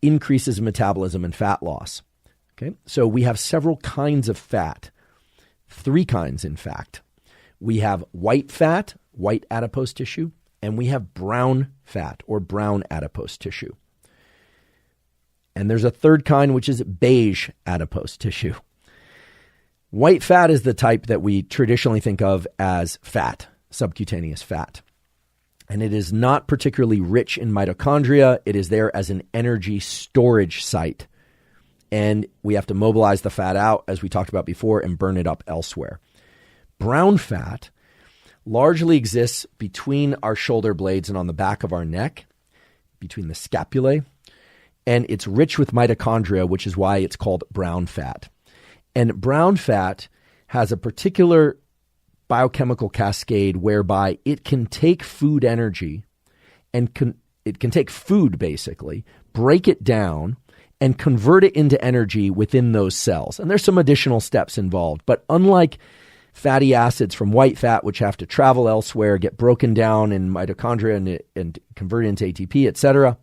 S1: increases metabolism and fat loss. Okay, so we have several kinds of fat, 3 kinds in fact. We have white fat, white adipose tissue, and we have brown fat or brown adipose tissue. And there's a third kind, which is beige adipose tissue. White fat is the type that we traditionally think of as fat, subcutaneous fat. And it is not particularly rich in mitochondria. It is there as an energy storage site. And we have to mobilize the fat out, as we talked about before, and burn it up elsewhere. Brown fat largely exists between our shoulder blades and on the back of our neck, between the scapulae. And it's rich with mitochondria, which is why it's called brown fat. And brown fat has a particular biochemical cascade whereby it can take food energy and it can take food basically, break it down, and convert it into energy within those cells. And there's some additional steps involved. But unlike fatty acids from white fat, which have to travel elsewhere, get broken down in mitochondria and converted into ATP, etc.,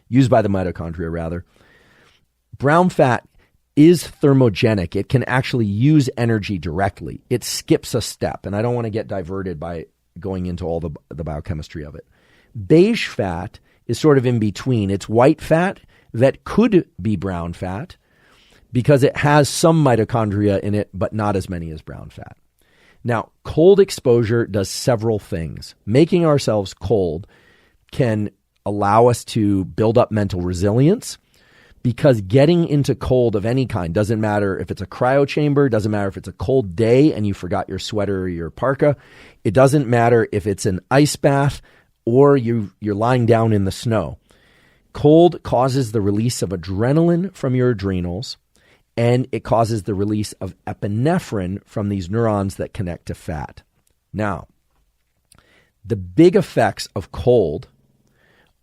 S1: used by the mitochondria rather, brown fat is thermogenic. It can actually use energy directly. It skips a step, and I don't want to get diverted by going into all the biochemistry of it. Beige fat is sort of in between. It's white fat that could be brown fat because it has some mitochondria in it, but not as many as brown fat. Now, cold exposure does several things. Making ourselves cold can allow us to build up mental resilience, because getting into cold of any kind, doesn't matter if it's a cryo chamber, doesn't matter if it's a cold day and you forgot your sweater or your parka, it doesn't matter if it's an ice bath or you're lying down in the snow. Cold causes the release of adrenaline from your adrenals, and it causes the release of epinephrine from these neurons that connect to fat. Now, the big effects of cold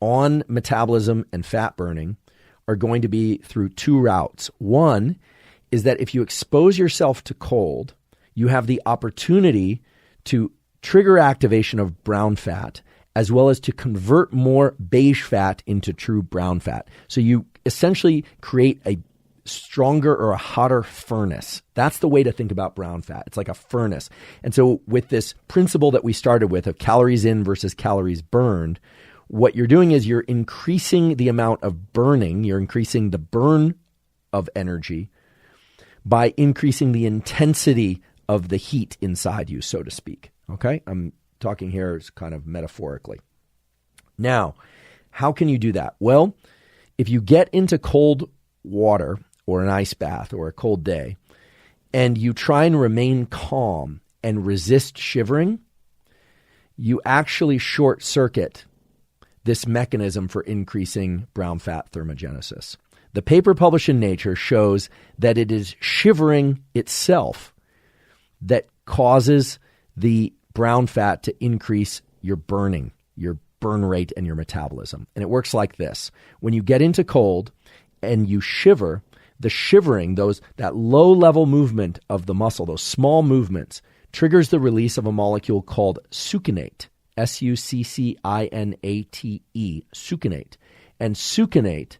S1: on metabolism and fat burning are going to be through 2 routes. One is that if you expose yourself to cold, you have the opportunity to trigger activation of brown fat, as well as to convert more beige fat into true brown fat. So you essentially create a stronger or a hotter furnace. That's the way to think about brown fat. It's like a furnace. And so with this principle that we started with of calories in versus calories burned, what you're doing is you're increasing the amount of burning, you're increasing the burn of energy by increasing the intensity of the heat inside you, so to speak. Okay? I'm talking here kind of metaphorically. Now, how can you do that? Well, if you get into cold water or an ice bath or a cold day, and you try and remain calm and resist shivering, you actually short circuit this mechanism for increasing brown fat thermogenesis. The paper published in Nature shows that it is shivering itself that causes the brown fat to increase your burning, your burn rate, and your metabolism. And it works like this. When you get into cold and you shiver, the shivering, that low-level movement of the muscle, those small movements, triggers the release of a molecule called succinate, Succinate, succinate. And succinate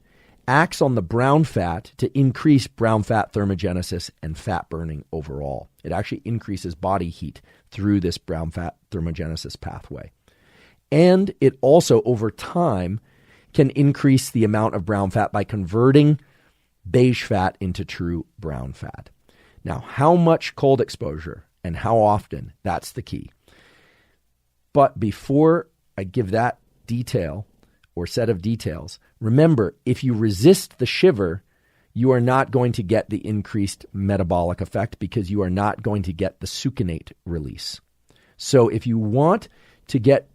S1: acts on the brown fat to increase brown fat thermogenesis and fat burning overall. It actually increases body heat through this brown fat thermogenesis pathway. And it also, over time, can increase the amount of brown fat by converting beige fat into true brown fat. Now, how much cold exposure and how often, that's the key. But before I give that detail or set of details, remember, if you resist the shiver, you are not going to get the increased metabolic effect because you are not going to get the succinate release. So if you want to get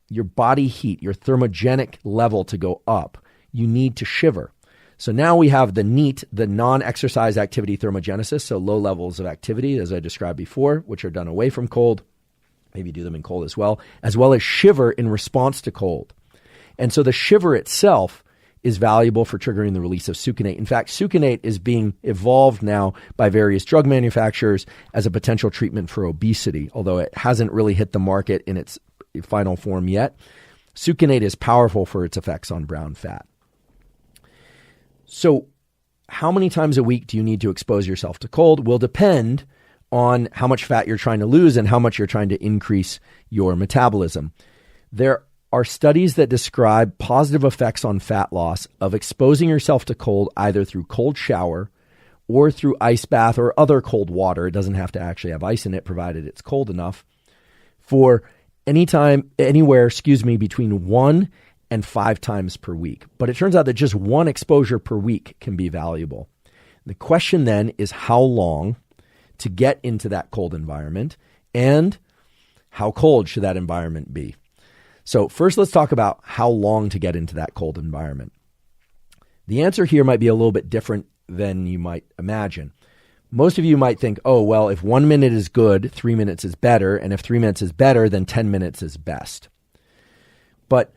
S1: your body heat, your thermogenic level to go up, you need to shiver. So now we have the NEAT, the non-exercise activity thermogenesis, so low levels of activity, as I described before, which are done away from cold. Maybe do them in cold as well as shiver in response to cold. And so the shiver itself is valuable for triggering the release of succinate. In fact, succinate is being evolved now by various drug manufacturers as a potential treatment for obesity, although it hasn't really hit the market in its final form yet. Succinate is powerful for its effects on brown fat. So how many times a week do you need to expose yourself to cold will depend on how much fat you're trying to lose and how much you're trying to increase your metabolism. There are studies that describe positive effects on fat loss of exposing yourself to cold either through cold shower or through ice bath or other cold water. It doesn't have to actually have ice in it, provided it's cold enough, for anywhere between 1 and 5 times per week. But it turns out that just one exposure per week can be valuable. The question then is how long to get into that cold environment and how cold should that environment be? So first, let's talk about how long to get into that cold environment. The answer here might be a little bit different than you might imagine. Most of you might think, oh, well, if 1 minute is good, 3 minutes is better. And if 3 minutes is better, then 10 minutes is best. But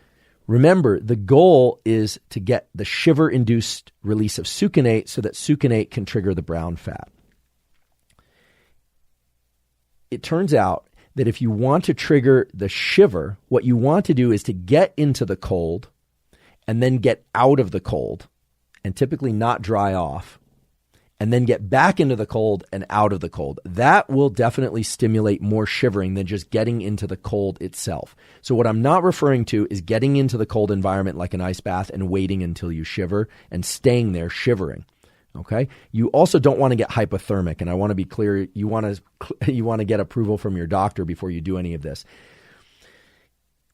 S1: remember, the goal is to get the shiver-induced release of succinate so that succinate can trigger the brown fat. It turns out that if you want to trigger the shiver, what you want to do is to get into the cold and then get out of the cold and typically not dry off, and then get back into the cold and out of the cold. That will definitely stimulate more shivering than just getting into the cold itself. So what I'm not referring to is getting into the cold environment like an ice bath and waiting until you shiver and staying there shivering. Okay? You also don't want to get hypothermic, and I want to be clear, you want to get approval from your doctor before you do any of this.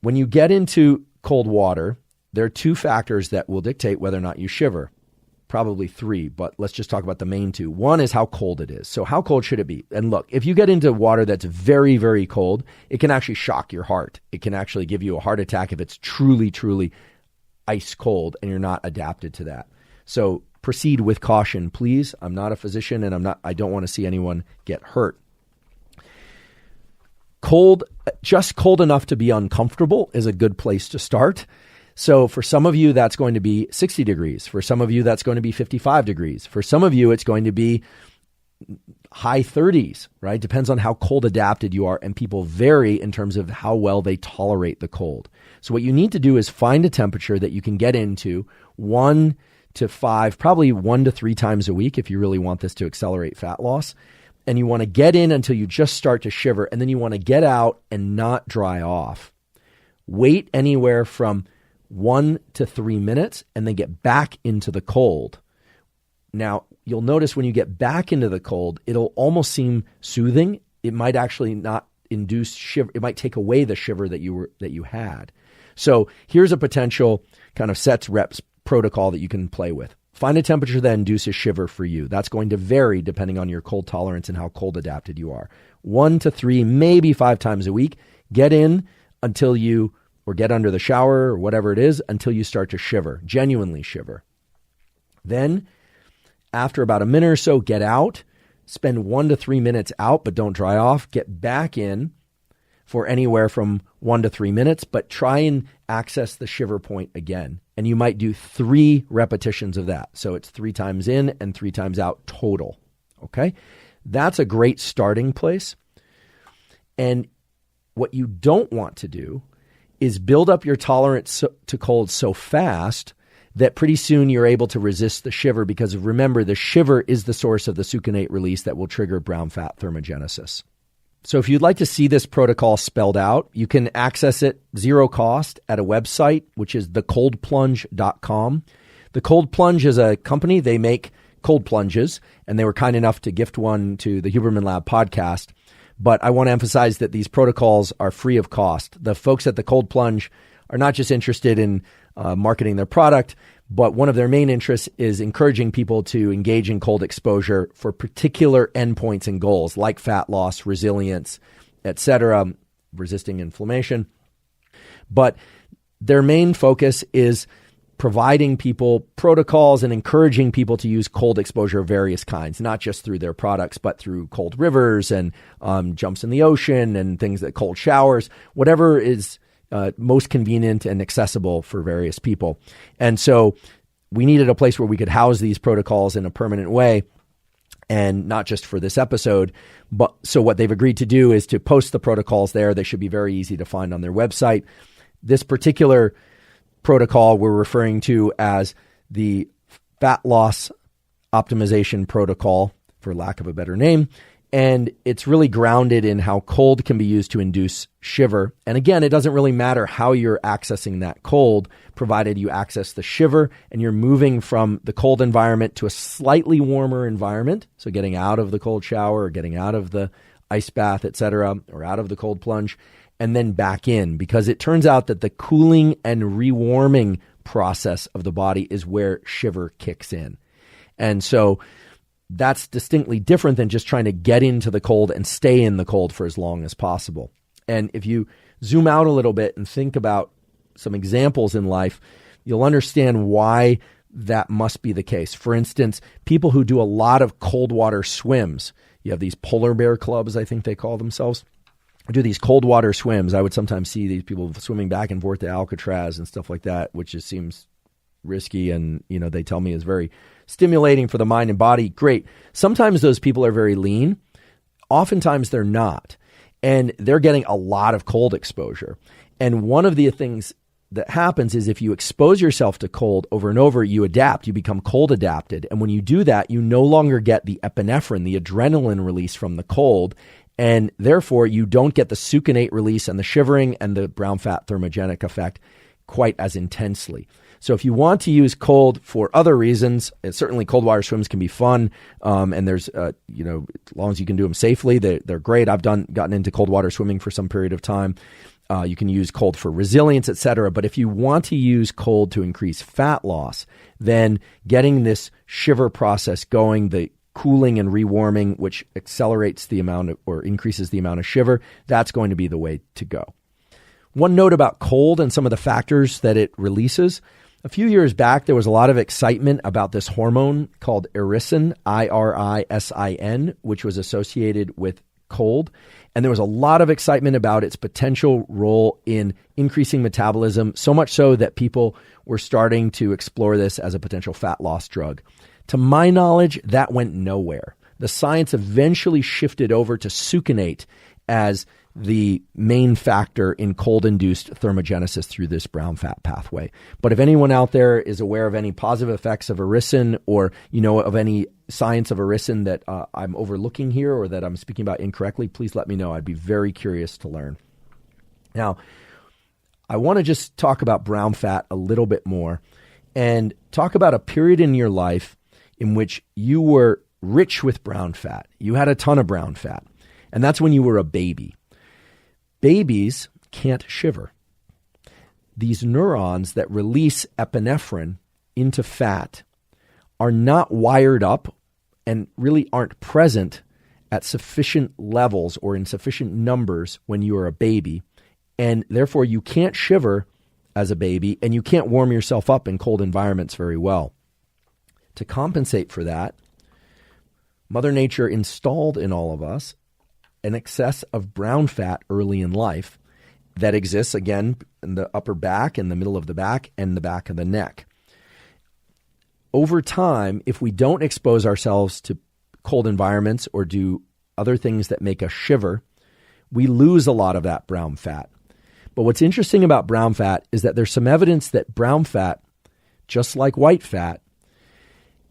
S1: When you get into cold water, there are 2 factors that will dictate whether or not you shiver. Probably 3, but let's just talk about the main 2. One is how cold it is. So how cold should it be? And look, if you get into water that's very, very cold, it can actually shock your heart. It can actually give you a heart attack if it's truly, truly ice cold and you're not adapted to that. So proceed with caution, please. I'm not a physician and I don't want to see anyone get hurt. Cold, just cold enough to be uncomfortable is a good place to start. So for some of you, that's going to be 60 degrees. For some of you, that's going to be 55 degrees. For some of you, it's going to be high 30s, right? Depends on how cold adapted you are, and people vary in terms of how well they tolerate the cold. So what you need to do is find a temperature that you can get into 1 to 5, probably 1 to 3 times a week if you really want this to accelerate fat loss. And you want to get in until you just start to shiver, and then you want to get out and not dry off. Wait anywhere from 1 to 3 minutes and then get back into the cold. Now, you'll notice when you get back into the cold, it'll almost seem soothing. It might actually not induce shiver. It might take away the shiver that you had. So here's a potential kind of sets reps protocol that you can play with. Find a temperature that induces shiver for you. That's going to vary depending on your cold tolerance and how cold adapted you are. 1 to 3, maybe 5 times a week. Get in until you, or get under the shower or whatever it is, until you start to shiver, genuinely shiver. Then, after about a minute or so, get out. Spend 1 to 3 minutes out, but don't dry off. Get back in for anywhere from 1 to 3 minutes, but try and access the shiver point again. And you might do 3 repetitions of that. So it's 3 times in and 3 times out total. Okay? That's a great starting place. And what you don't want to do is build up your tolerance to cold so fast that pretty soon you're able to resist the shiver, because remember, the shiver is the source of the succinate release that will trigger brown fat thermogenesis. So if you'd like to see this protocol spelled out, you can access it 0 cost at a website, which is thecoldplunge.com. The Cold Plunge is a company. They make cold plunges, and they were kind enough to gift one to the Huberman Lab podcast. But I want to emphasize that these protocols are free of cost. The folks at the Cold Plunge are not just interested in marketing their product, but one of their main interests is encouraging people to engage in cold exposure for particular endpoints and goals like fat loss, resilience, etc., resisting inflammation. But their main focus is providing people protocols and encouraging people to use cold exposure of various kinds, not just through their products, but through cold rivers and jumps in the ocean and things that cold showers, whatever is most convenient and accessible for various people. And so we needed a place where we could house these protocols in a permanent way, and not just for this episode. But so what they've agreed to do is to post the protocols there. They should be very easy to find on their website. This particular protocol we're referring to as the fat loss optimization protocol, for lack of a better name. And it's really grounded in how cold can be used to induce shiver. And again, it doesn't really matter how you're accessing that cold, provided you access the shiver and you're moving from the cold environment to a slightly warmer environment. So getting out of the cold shower or getting out of the ice bath, etc., or out of the cold plunge, and then back in, because it turns out that the cooling and rewarming process of the body is where shiver kicks in. And so that's distinctly different than just trying to get into the cold and stay in the cold for as long as possible. And if you zoom out a little bit and think about some examples in life, you'll understand why that must be the case. For instance, people who do a lot of cold water swims, you have these polar bear clubs, I think they call themselves, do these cold water swims. I would sometimes see these people swimming back and forth to Alcatraz and stuff like that, which just seems risky and, they tell me is very stimulating for the mind and body. Great. Sometimes those people are very lean. Oftentimes they're not. And they're getting a lot of cold exposure. And one of the things that happens is if you expose yourself to cold over and over, you adapt, you become cold adapted. And when you do that, you no longer get the epinephrine, the adrenaline release from the cold. And therefore, you don't get the succinate release and the shivering and the brown fat thermogenic effect quite as intensely. So if you want to use cold for other reasons, certainly cold water swims can be fun. And there's, as long as you can do them safely, they're great. I've gotten into cold water swimming for some period of time. You can use cold for resilience, etc. But if you want to use cold to increase fat loss, then getting this shiver process going, the cooling and rewarming, which accelerates the amount of, or increases the amount of shiver, that's going to be the way to go. One note about cold and some of the factors that it releases. A few years back, there was a lot of excitement about this hormone called Irisin, Irisin, which was associated with cold. And there was a lot of excitement about its potential role in increasing metabolism, so much so that people were starting to explore this as a potential fat loss drug. To my knowledge, that went nowhere. the science eventually shifted over to succinate as the main factor in cold-induced thermogenesis through this brown fat pathway. But if anyone out there is aware of any positive effects of irisin, or of any science of irisin that I'm overlooking here or that I'm speaking about incorrectly, please let me know. I'd be very curious to learn. Now, I want to just talk about brown fat a little bit more and talk about a period in your life in which you were rich with brown fat. You had a ton of brown fat, and that's when you were a baby. Babies can't shiver. These neurons that release epinephrine into fat are not wired up and really aren't present at sufficient levels or in sufficient numbers when you are a baby. And therefore, you can't shiver as a baby, and you can't warm yourself up in cold environments very well. To compensate for that, Mother Nature installed in all of us an excess of brown fat early in life that exists, again, in the upper back, in the middle of the back, and the back of the neck. Over time, if we don't expose ourselves to cold environments or do other things that make us shiver, we lose a lot of that brown fat. But what's interesting about brown fat is that there's some evidence that brown fat, just like white fat,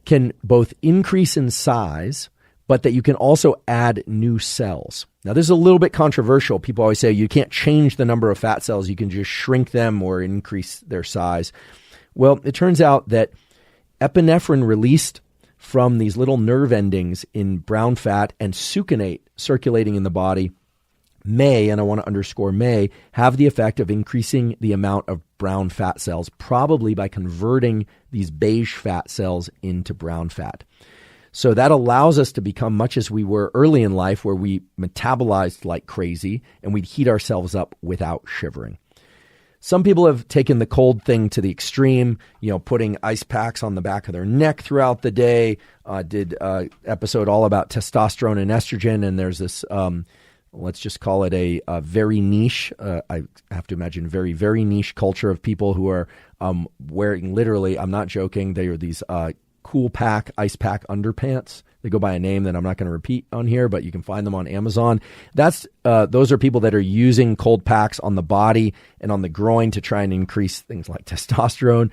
S1: can both increase in size, but that you can also add new cells. Now, this is a little bit controversial. People always say you can't change the number of fat cells. You can just shrink them or increase their size. Well, it turns out that epinephrine released from these little nerve endings in brown fat and succinate circulating in the body may, and I want to underscore may, have the effect of increasing the amount of brown fat cells, probably by converting these beige fat cells into brown fat. So that allows us to become much as we were early in life, where we metabolized like crazy and we'd heat ourselves up without shivering. Some people have taken the cold thing to the extreme, putting ice packs on the back of their neck throughout the day. Did an episode all about testosterone and estrogen, and there's this, let's just call it a very niche, I have to imagine very, very niche culture of people who are wearing, literally, I'm not joking, they are these cool pack, ice pack underpants. They go by a name that I'm not going to repeat on here, but you can find them on Amazon. Those are people that are using cold packs on the body and on the groin to try and increase things like testosterone,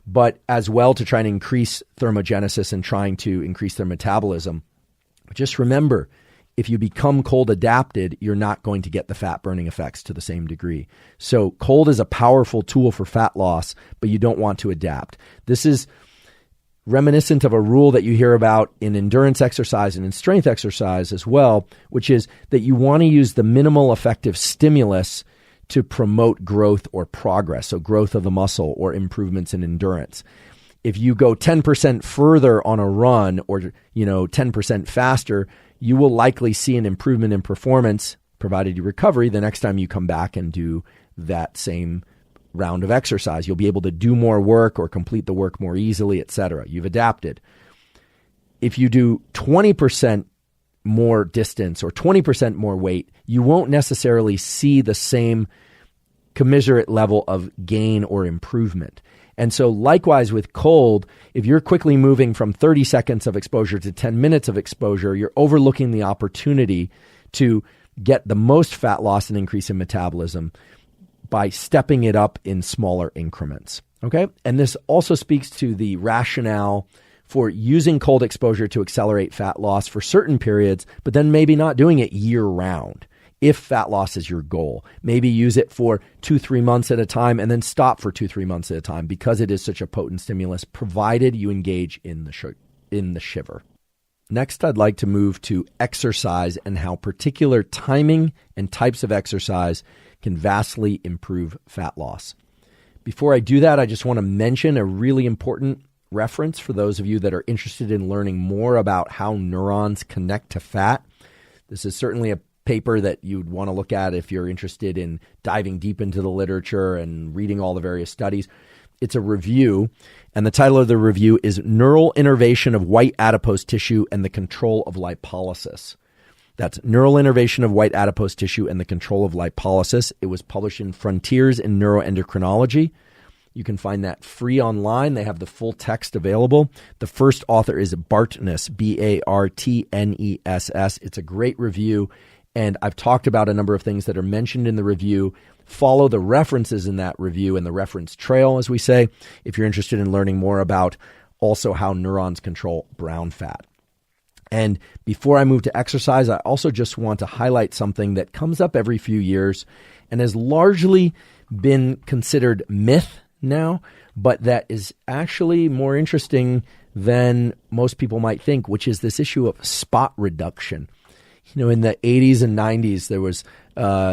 S1: but as well to try and increase thermogenesis and trying to increase their metabolism. Just remember, if you become cold adapted, you're not going to get the fat burning effects to the same degree. So cold is a powerful tool for fat loss, but you don't want to adapt. This is reminiscent of a rule that you hear about in endurance exercise and in strength exercise as well, which is that you want to use the minimal effective stimulus to promote growth or progress, so growth of the muscle or improvements in endurance. If you go 10% further on a run or 10% faster, you will likely see an improvement in performance, provided you recover, the next time you come back and do that same round of exercise. You'll be able to do more work or complete the work more easily, etc. You've adapted. If you do 20% more distance or 20% more weight, you won't necessarily see the same commensurate level of gain or improvement. And so likewise with cold, if you're quickly moving from 30 seconds of exposure to 10 minutes of exposure, you're overlooking the opportunity to get the most fat loss and increase in metabolism by stepping it up in smaller increments. Okay? And this also speaks to the rationale for using cold exposure to accelerate fat loss for certain periods, but then maybe not doing it year round. If fat loss is your goal, maybe use it for 2-3 months at a time and then stop for 2-3 months at a time, because it is such a potent stimulus, provided you engage in the shiver. Next, I'd like to move to exercise and how particular timing and types of exercise can vastly improve fat loss. Before I do that, I just want to mention a really important reference for those of you that are interested in learning more about how neurons connect to fat. This is certainly a paper that you'd want to look at if you're interested in diving deep into the literature and reading all the various studies. It's a review, and the title of the review is Neural Innervation of White Adipose Tissue and the Control of Lipolysis. That's Neural Innervation of White Adipose Tissue and the Control of Lipolysis. It was published in Frontiers in Neuroendocrinology. You can find that free online. They have the full text available. The first author is Bartness, Bartness. It's a great review, and I've talked about a number of things that are mentioned in the review. Follow the references in that review and the reference trail, as we say, if you're interested in learning more about also how neurons control brown fat. And before I move to exercise, I also just want to highlight something that comes up every few years and has largely been considered myth now, but that is actually more interesting than most people might think, which is this issue of spot reduction. You know, in the 80s and 90s,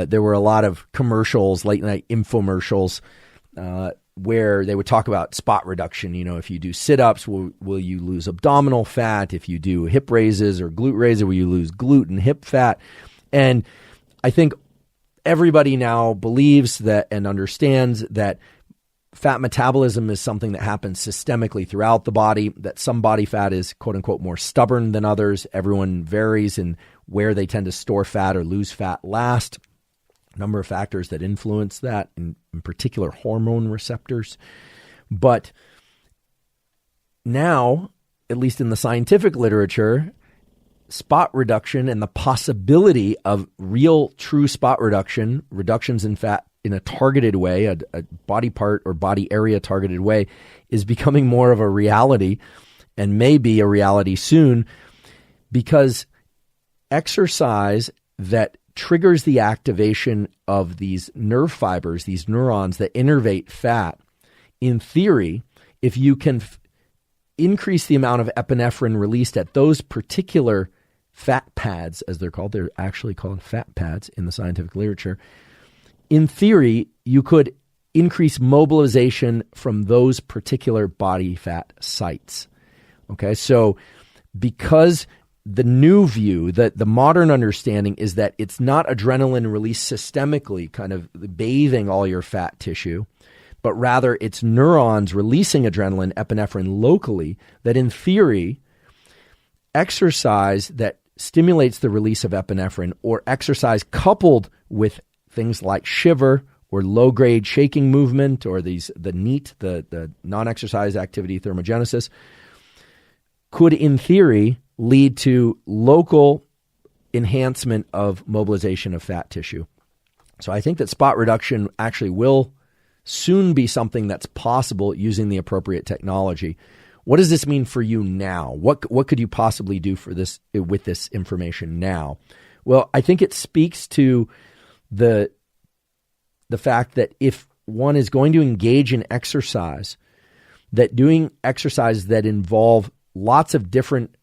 S1: there were a lot of commercials, late night infomercials, where they would talk about spot reduction. You know, if you do sit-ups, will you lose abdominal fat? If you do hip raises or glute raises, will you lose glute and hip fat? And I think everybody now believes that and understands that fat metabolism is something that happens systemically throughout the body, that some body fat is quote-unquote more stubborn than others. Everyone varies in where they tend to store fat or lose fat last. A number of factors that influence that, in particular hormone receptors. But now, at least in the scientific literature, spot reduction and the possibility of real true spot reduction, reductions in fat in a targeted way, a body part or body area targeted way, is becoming more of a reality and may be a reality soon, because exercise that triggers the activation of these nerve fibers, these neurons that innervate fat, in theory, if you can increase the amount of epinephrine released at those particular fat pads, as they're called, they're actually called fat pads in the scientific literature, in theory, you could increase mobilization from those particular body fat sites. Okay, so because the new view, that the modern understanding is that it's not adrenaline released systemically, kind of bathing all your fat tissue, but rather it's neurons releasing adrenaline, epinephrine locally, that in theory, exercise that stimulates the release of epinephrine, or exercise coupled with things like shiver or low-grade shaking movement, or the NEAT, the non-exercise activity thermogenesis, could in theory lead to local enhancement of mobilization of fat tissue. So I think that spot reduction actually will soon be something that's possible using the appropriate technology. What does this mean for you now? What could you possibly do for this with this information now? Well, I think it speaks to the fact that if one is going to engage in exercise, that doing exercise that involve lots of different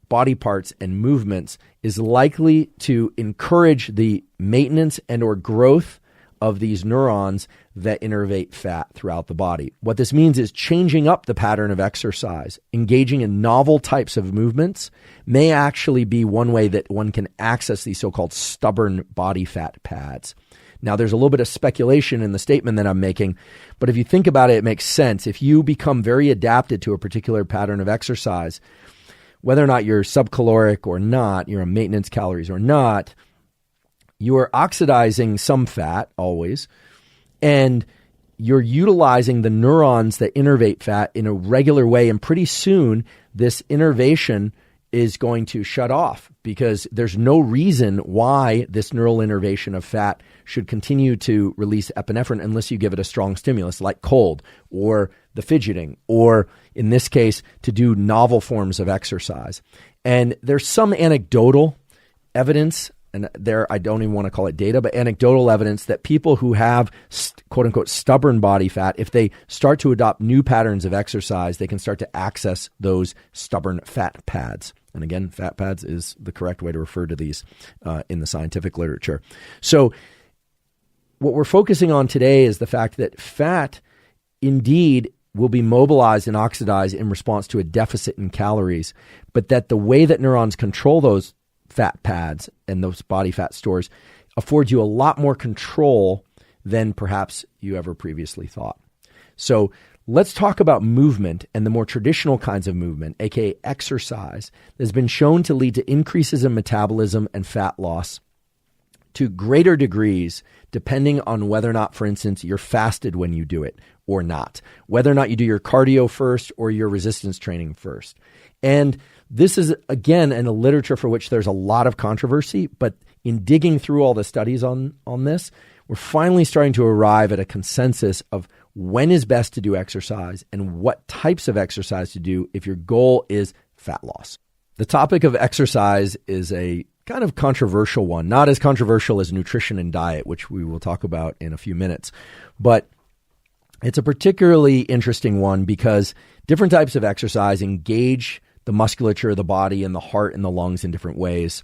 S1: body parts and movements is likely to encourage the maintenance and or growth of these neurons that innervate fat throughout the body. What this means is changing up the pattern of exercise, engaging in novel types of movements may actually be one way that one can access these so-called stubborn body fat pads. Now, there's a little bit of speculation in the statement that I'm making, but if you think about it, it makes sense. If you become very adapted to a particular pattern of exercise, whether or not you're subcaloric or not, you're on maintenance calories or not, you are oxidizing some fat always, and you're utilizing the neurons that innervate fat in a regular way, and pretty soon this innervation is going to shut off, because there's no reason why this neural innervation of fat should continue to release epinephrine unless you give it a strong stimulus like cold or the fidgeting, or in this case, to do novel forms of exercise. And there's some anecdotal evidence, and there I don't even want to call it data, but anecdotal evidence that people who have quote unquote stubborn body fat, if they start to adopt new patterns of exercise, they can start to access those stubborn fat pads. And again, fat pads is the correct way to refer to these in the scientific literature. So what we're focusing on today is the fact that fat indeed will be mobilized and oxidized in response to a deficit in calories, but that the way that neurons control those fat pads and those body fat stores affords you a lot more control than perhaps you ever previously thought. So let's talk about movement and the more traditional kinds of movement, aka exercise, that has been shown to lead to increases in metabolism and fat loss to greater degrees depending on whether or not, for instance, you're fasted when you do it or not, whether or not you do your cardio first or your resistance training first. And this is, again, in a literature for which there's a lot of controversy, but in digging through all the studies on this, we're finally starting to arrive at a consensus of when is best to do exercise and what types of exercise to do if your goal is fat loss. The topic of exercise is a kind of controversial one, not as controversial as nutrition and diet, which we will talk about in a few minutes, but it's a particularly interesting one because different types of exercise engage the musculature of the body and the heart and the lungs in different ways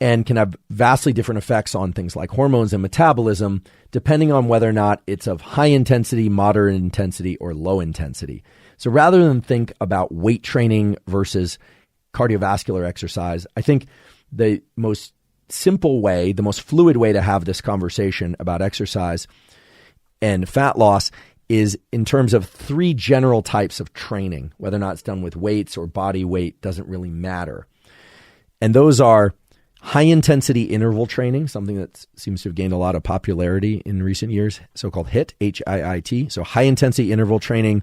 S1: and can have vastly different effects on things like hormones and metabolism, depending on whether or not it's of high intensity, moderate intensity, or low intensity. So rather than think about weight training versus cardiovascular exercise, I think the most simple way, the most fluid way to have this conversation about exercise and fat loss is in terms of three general types of training. Whether or not it's done with weights or body weight doesn't really matter. And those are high-intensity interval training, something that seems to have gained a lot of popularity in recent years, so-called HIIT, H-I-I-T. So high-intensity interval training,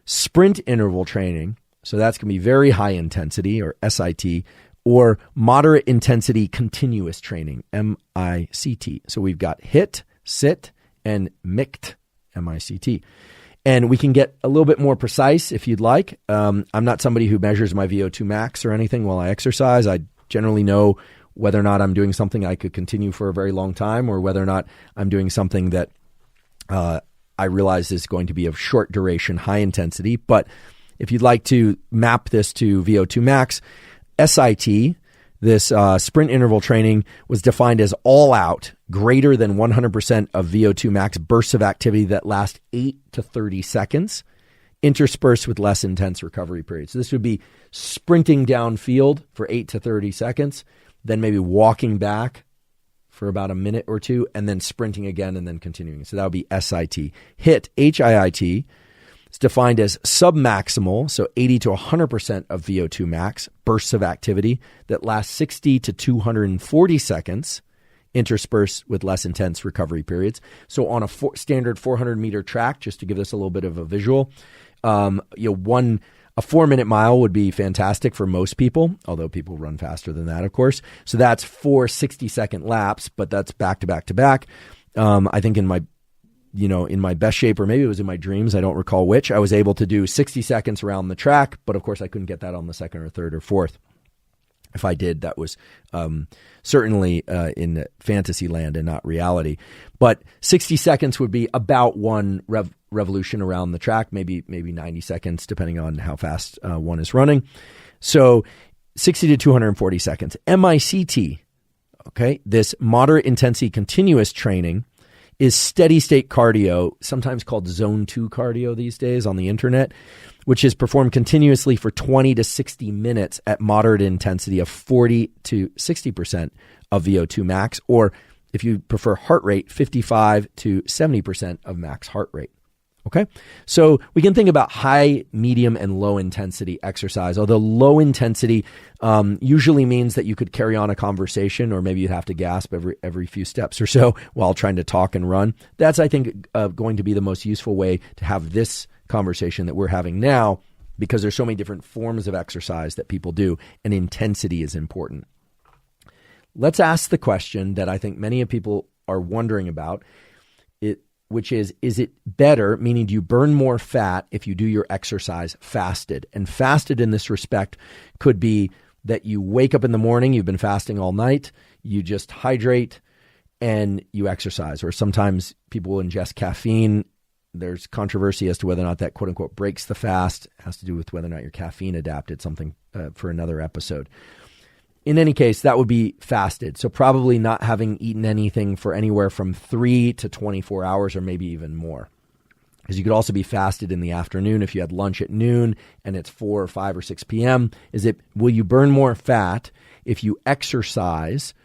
S1: sprint interval training, so that's going to be very high intensity, or SIT, or moderate intensity continuous training, MICT. So we've got HIIT, SIT, and MICT, MICT. And we can get a little bit more precise if you'd like. I'm not somebody who measures my VO2 max or anything while I exercise. I generally know whether or not I'm doing something I could continue for a very long time or whether or not I'm doing something that I realize is going to be of short duration, high intensity. But if you'd like to map this to VO2 max, SIT, this sprint interval training, was defined as all out, greater than 100% of VO2 max bursts of activity that last 8 to 30 seconds, interspersed with less intense recovery periods. So this would be sprinting downfield for 8 to 30 seconds, then maybe walking back for about a minute or two, and then sprinting again and then continuing. So that would be SIT. HIIT, H-I-I-T, is defined as submaximal, so 80 to 100% of VO2 max, bursts of activity that last 60 to 240 seconds, interspersed with less intense recovery periods. So on a standard 400-meter track, just to give this a little bit of a visual, a 4-minute mile would be fantastic for most people, although people run faster than that, of course. So that's 4 60-second laps, but that's back to back to back. I think in my best shape, or maybe it was in my dreams, I don't recall which, I was able to do 60 seconds around the track, but of course I couldn't get that on the second or third or fourth. If I did, that was certainly in fantasy land and not reality. But 60 seconds would be about one revolution around the track, maybe 90 seconds, depending on how fast one is running. So 60 to 240 seconds. MICT, okay, this moderate intensity continuous training, is steady state cardio, sometimes called zone 2 cardio these days on the internet, which is performed continuously for 20 to 60 minutes at moderate intensity of 40 to 60% of VO2 max, or if you prefer heart rate, 55 to 70% of max heart rate. Okay, so we can think about high, medium, and low intensity exercise, although low intensity usually means that you could carry on a conversation, or maybe you'd have to gasp every few steps or so while trying to talk and run. That's, I think, going to be the most useful way to have this conversation that we're having now, because there's so many different forms of exercise that people do, and intensity is important. Let's ask the question that I think many of people are wondering about, which is it better, meaning do you burn more fat if you do your exercise fasted? And fasted in this respect could be that you wake up in the morning, you've been fasting all night, you just hydrate and you exercise. Or sometimes people will ingest caffeine. There's controversy as to whether or not that quote unquote breaks the fast. It has to do with whether or not you're caffeine adapted, something for another episode. In any case, that would be fasted. So probably not having eaten anything for anywhere from 3 to 24 hours or maybe even more. Because you could also be fasted in the afternoon if you had lunch at noon and it's 4 or 5 or 6 p.m. Will you burn more fat if you exercise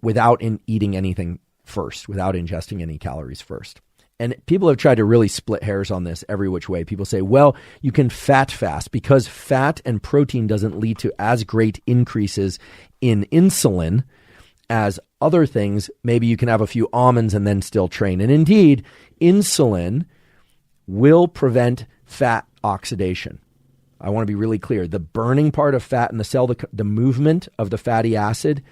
S1: without eating anything first, without ingesting any calories first? And people have tried to really split hairs on this every which way. People say, well, you can fat fast because fat and protein doesn't lead to as great increases in insulin as other things, maybe you can have a few almonds and then still train. And indeed, insulin will prevent fat oxidation. I want to be really clear. The burning part of fat in the cell, the movement of the fatty acid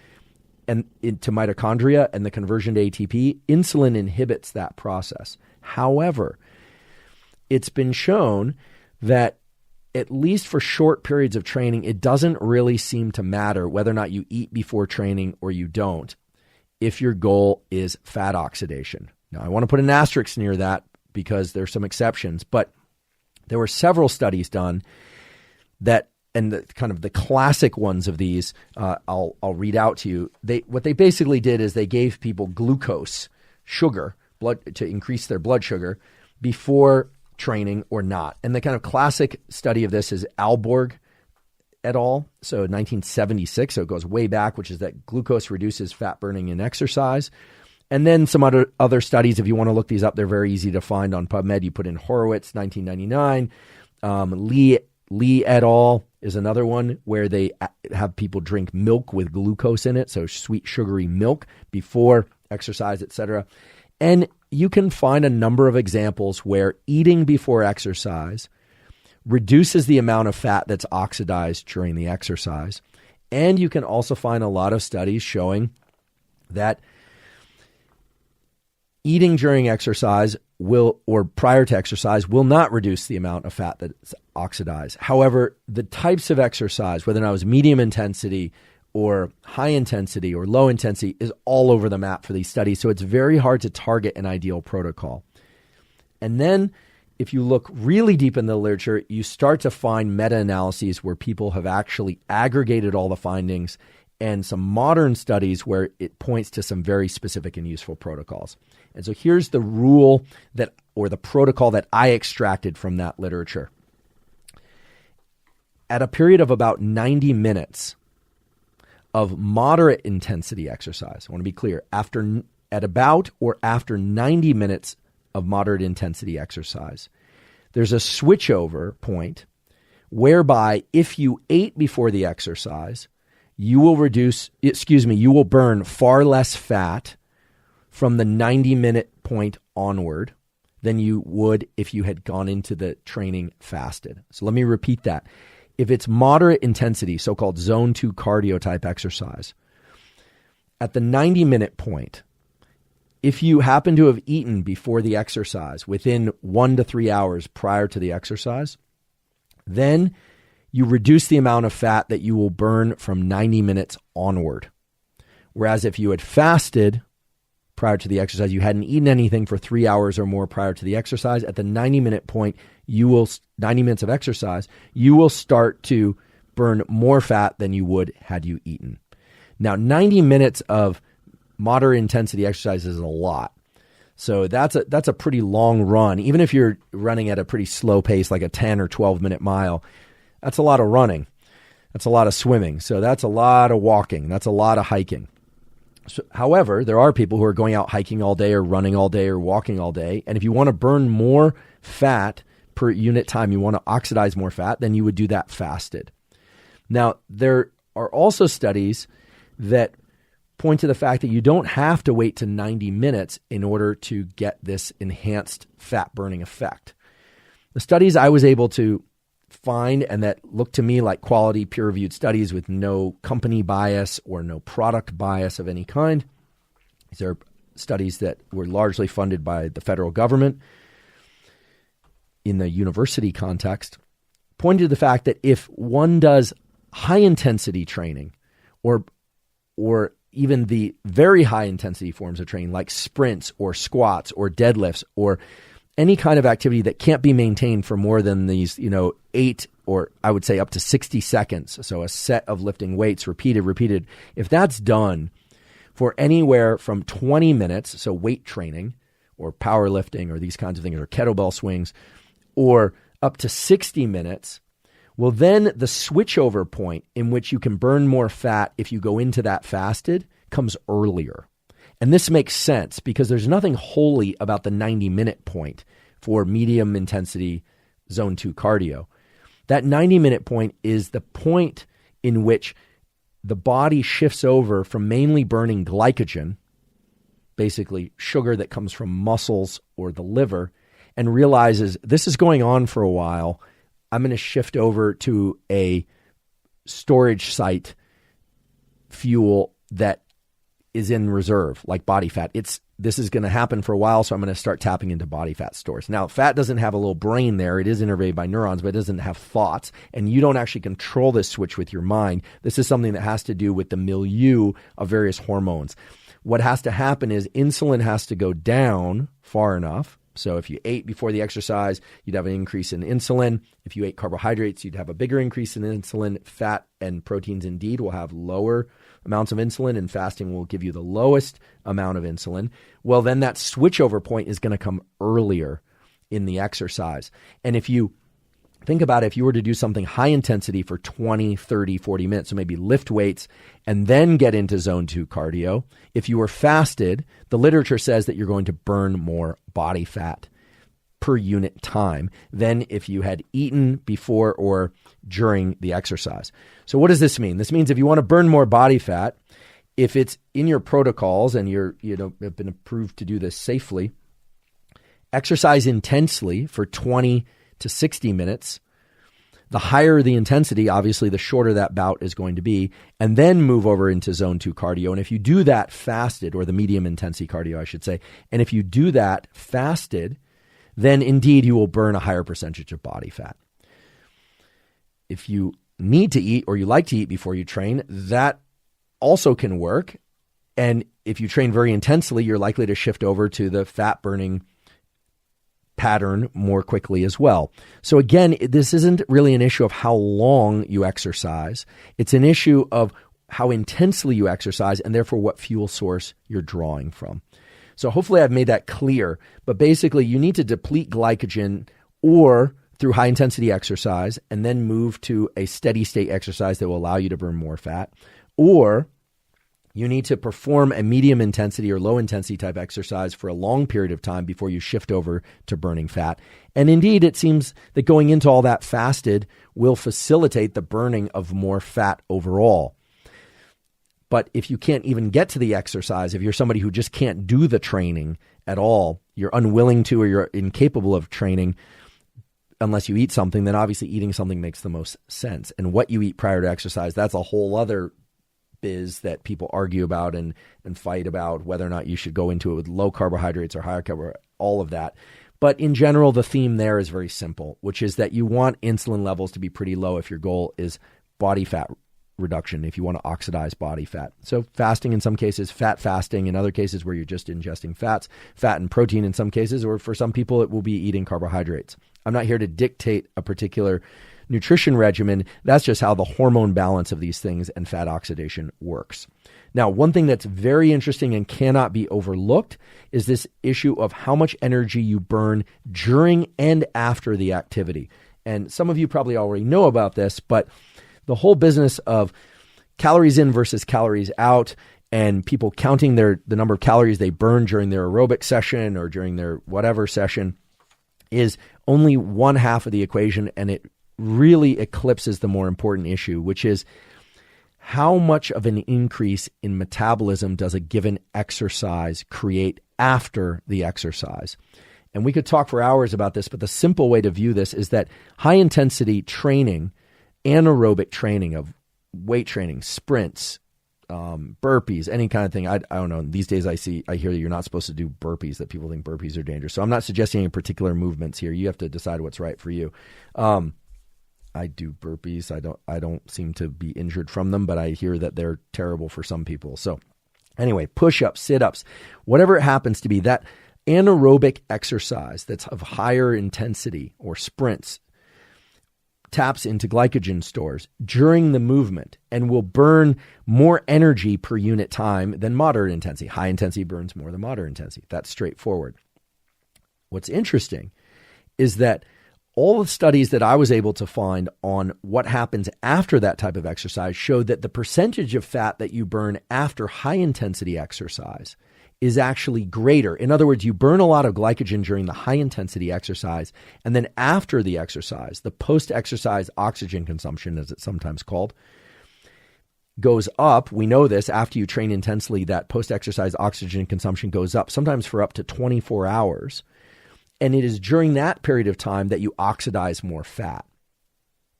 S1: and into mitochondria and the conversion to ATP, insulin inhibits that process. However, it's been shown that at least for short periods of training, it doesn't really seem to matter whether or not you eat before training or you don't, if your goal is fat oxidation. Now, I want to put an asterisk near that because there's some exceptions, but there were several studies done that, and the kind of the classic ones of these, I'll read out to you. What they basically did is they gave people glucose, sugar, blood to increase their blood sugar before training or not. And the kind of classic study of this is Alborg et al. So 1976, so it goes way back, which is that glucose reduces fat burning in exercise. And then some other studies, if you want to look these up, they're very easy to find on PubMed. You put in Horowitz, 1999. Lee et al. Is another one where they have people drink milk with glucose in it, so sweet, sugary milk before exercise, etc. And you can find a number of examples where eating before exercise reduces the amount of fat that's oxidized during the exercise. And you can also find a lot of studies showing that eating during exercise or prior to exercise will not reduce the amount of fat that's oxidized. However, the types of exercise, whether or not it was medium intensity or high intensity or low intensity, is all over the map for these studies. So it's very hard to target an ideal protocol. And then if you look really deep in the literature, you start to find meta-analyses where people have actually aggregated all the findings and some modern studies where it points to some very specific and useful protocols. And so here's the rule or the protocol that I extracted from that literature. At a period of about 90 minutes of moderate intensity exercise, I want to be clear, at about or after 90 minutes of moderate intensity exercise, there's a switchover point whereby if you ate before the exercise, you will burn far less fat from the 90-minute point onward than you would if you had gone into the training fasted. So let me repeat that. If it's moderate intensity, so-called zone 2 cardio type exercise, at the 90-minute point, if you happen to have eaten before the exercise within 1 to 3 hours prior to the exercise, then you reduce the amount of fat that you will burn from 90 minutes onward. Whereas if you had fasted prior to the exercise, you hadn't eaten anything for 3 hours or more prior to the exercise, at the 90-minute point, 90 minutes of exercise, you will start to burn more fat than you would had you eaten. Now, 90 minutes of moderate intensity exercise is a lot. So that's a pretty long run. Even if you're running at a pretty slow pace, like a 10 or 12-minute mile, that's a lot of running. That's a lot of swimming. So that's a lot of walking. That's a lot of hiking. So, however, there are people who are going out hiking all day or running all day or walking all day. And if you want to burn more fat per unit time, you want to oxidize more fat, then you would do that fasted. Now, there are also studies that point to the fact that you don't have to wait to 90 minutes in order to get this enhanced fat burning effect. The studies I was able to find and that look to me like quality peer-reviewed studies with no company bias or no product bias of any kind. These are studies that were largely funded by the federal government in the university context, pointed to the fact that if one does high-intensity training or even the very high-intensity forms of training like sprints or squats or deadlifts or any kind of activity that can't be maintained for more than these, 8 or I would say up to 60 seconds. So a set of lifting weights repeated. If that's done for anywhere from 20 minutes, so weight training or powerlifting or these kinds of things or kettlebell swings, or up to 60 minutes, well, then the switchover point in which you can burn more fat if you go into that fasted comes earlier. And this makes sense because there's nothing holy about the 90-minute point for medium intensity zone 2 cardio. That 90-minute point is the point in which the body shifts over from mainly burning glycogen, basically sugar that comes from muscles or the liver, and realizes this is going on for a while. I'm going to shift over to a storage site fuel that is in reserve, like body fat. This is going to happen for a while, so I'm going to start tapping into body fat stores. Now, fat doesn't have a little brain there. It is innervated by neurons, but it doesn't have thoughts, and you don't actually control this switch with your mind. This is something that has to do with the milieu of various hormones. What has to happen is insulin has to go down far enough. So if you ate before the exercise, you'd have an increase in insulin. If you ate carbohydrates, you'd have a bigger increase in insulin. Fat and proteins indeed will have lower amounts of insulin, and fasting will give you the lowest amount of insulin. Well, then that switchover point is going to come earlier in the exercise. And if you think about it, if you were to do something high intensity for 20, 30, 40 minutes, so maybe lift weights and then get into zone 2 cardio, if you were fasted, the literature says that you're going to burn more body fat per unit time than if you had eaten before or during the exercise. So what does this mean? This means if you want to burn more body fat, if it's in your protocols and have been approved to do this safely, exercise intensely for 20 to 60 minutes. The higher the intensity, obviously, the shorter that bout is going to be, and then move over into zone 2 cardio. And if you do that fasted, or the medium intensity cardio, I should say, and if you do that fasted, then indeed you will burn a higher percentage of body fat. If you need to eat or you like to eat before you train, that also can work. And if you train very intensely, you're likely to shift over to the fat burning pattern more quickly as well. So again, this isn't really an issue of how long you exercise. It's an issue of how intensely you exercise and therefore what fuel source you're drawing from. So hopefully I've made that clear, but basically you need to deplete glycogen or through high intensity exercise and then move to a steady state exercise that will allow you to burn more fat, or you need to perform a medium intensity or low intensity type exercise for a long period of time before you shift over to burning fat. And indeed, it seems that going into all that fasted will facilitate the burning of more fat overall. But if you can't even get to the exercise, if you're somebody who just can't do the training at all, you're unwilling to or you're incapable of training unless you eat something, then obviously eating something makes the most sense. And what you eat prior to exercise, that's a whole other biz that people argue about and fight about whether or not you should go into it with low carbohydrates or higher carbohydrates, all of that. But in general, the theme there is very simple, which is that you want insulin levels to be pretty low if your goal is body fat reduction, if you want to oxidize body fat. So fasting in some cases, fat fasting in other cases where you're just ingesting fats, fat and protein in some cases, or for some people it will be eating carbohydrates. I'm not here to dictate a particular nutrition regimen. That's just how the hormone balance of these things and fat oxidation works. Now, one thing that's very interesting and cannot be overlooked is this issue of how much energy you burn during and after the activity. And some of you probably already know about this, but the whole business of calories in versus calories out and people counting the number of calories they burn during their aerobic session or during their whatever session is only one half of the equation, and it really eclipses the more important issue, which is how much of an increase in metabolism does a given exercise create after the exercise? And we could talk for hours about this, but the simple way to view this is that high intensity training, anaerobic training of weight training, sprints, burpees, any kind of thing. I don't know. These days I hear that you're not supposed to do burpees, that people think burpees are dangerous. So I'm not suggesting any particular movements here. You have to decide what's right for you. I do burpees. I don't seem to be injured from them, but I hear that they're terrible for some people. So anyway, push-ups, sit-ups, whatever it happens to be, that anaerobic exercise that's of higher intensity or sprints taps into glycogen stores during the movement and will burn more energy per unit time than moderate intensity. High intensity burns more than moderate intensity. That's straightforward. What's interesting is that all the studies that I was able to find on what happens after that type of exercise showed that the percentage of fat that you burn after high intensity exercise is actually greater. In other words, you burn a lot of glycogen during the high intensity exercise, and then after the exercise, the post-exercise oxygen consumption, as it's sometimes called, goes up. We know this after you train intensely, that post-exercise oxygen consumption goes up, sometimes for up to 24 hours. And it is during that period of time that you oxidize more fat,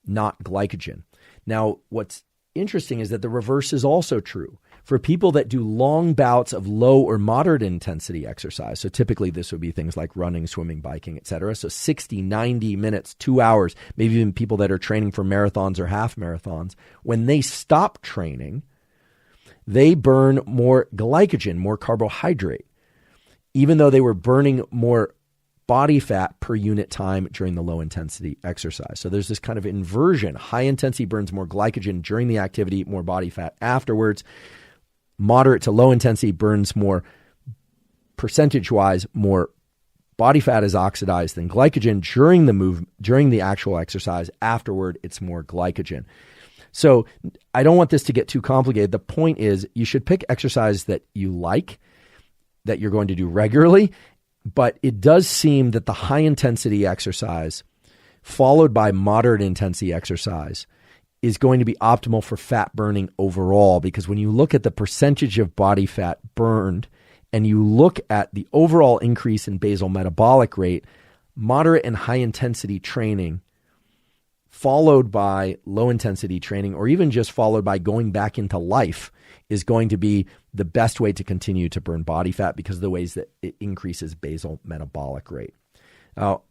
S1: not glycogen. Now, what's interesting is that the reverse is also true. For people that do long bouts of low or moderate intensity exercise, so typically this would be things like running, swimming, biking, etc. So 60, 90 minutes, 2 hours, maybe even people that are training for marathons or half marathons, when they stop training, they burn more glycogen, more carbohydrate, even though they were burning more body fat per unit time during the low intensity exercise. So there's this kind of inversion. High intensity burns more glycogen during the activity, more body fat afterwards. Moderate to low intensity burns more, percentage-wise, more body fat is oxidized than glycogen during the actual exercise. Afterward, it's more glycogen. So I don't want this to get too complicated. The point is you should pick exercise that you like, that you're going to do regularly, but it does seem that the high-intensity exercise followed by moderate intensity exercise is going to be optimal for fat burning overall, because when you look at the percentage of body fat burned and you look at the overall increase in basal metabolic rate, moderate and high intensity training followed by low intensity training, or even just followed by going back into life, is going to be the best way to continue to burn body fat because of the ways that it increases basal metabolic rate. Now,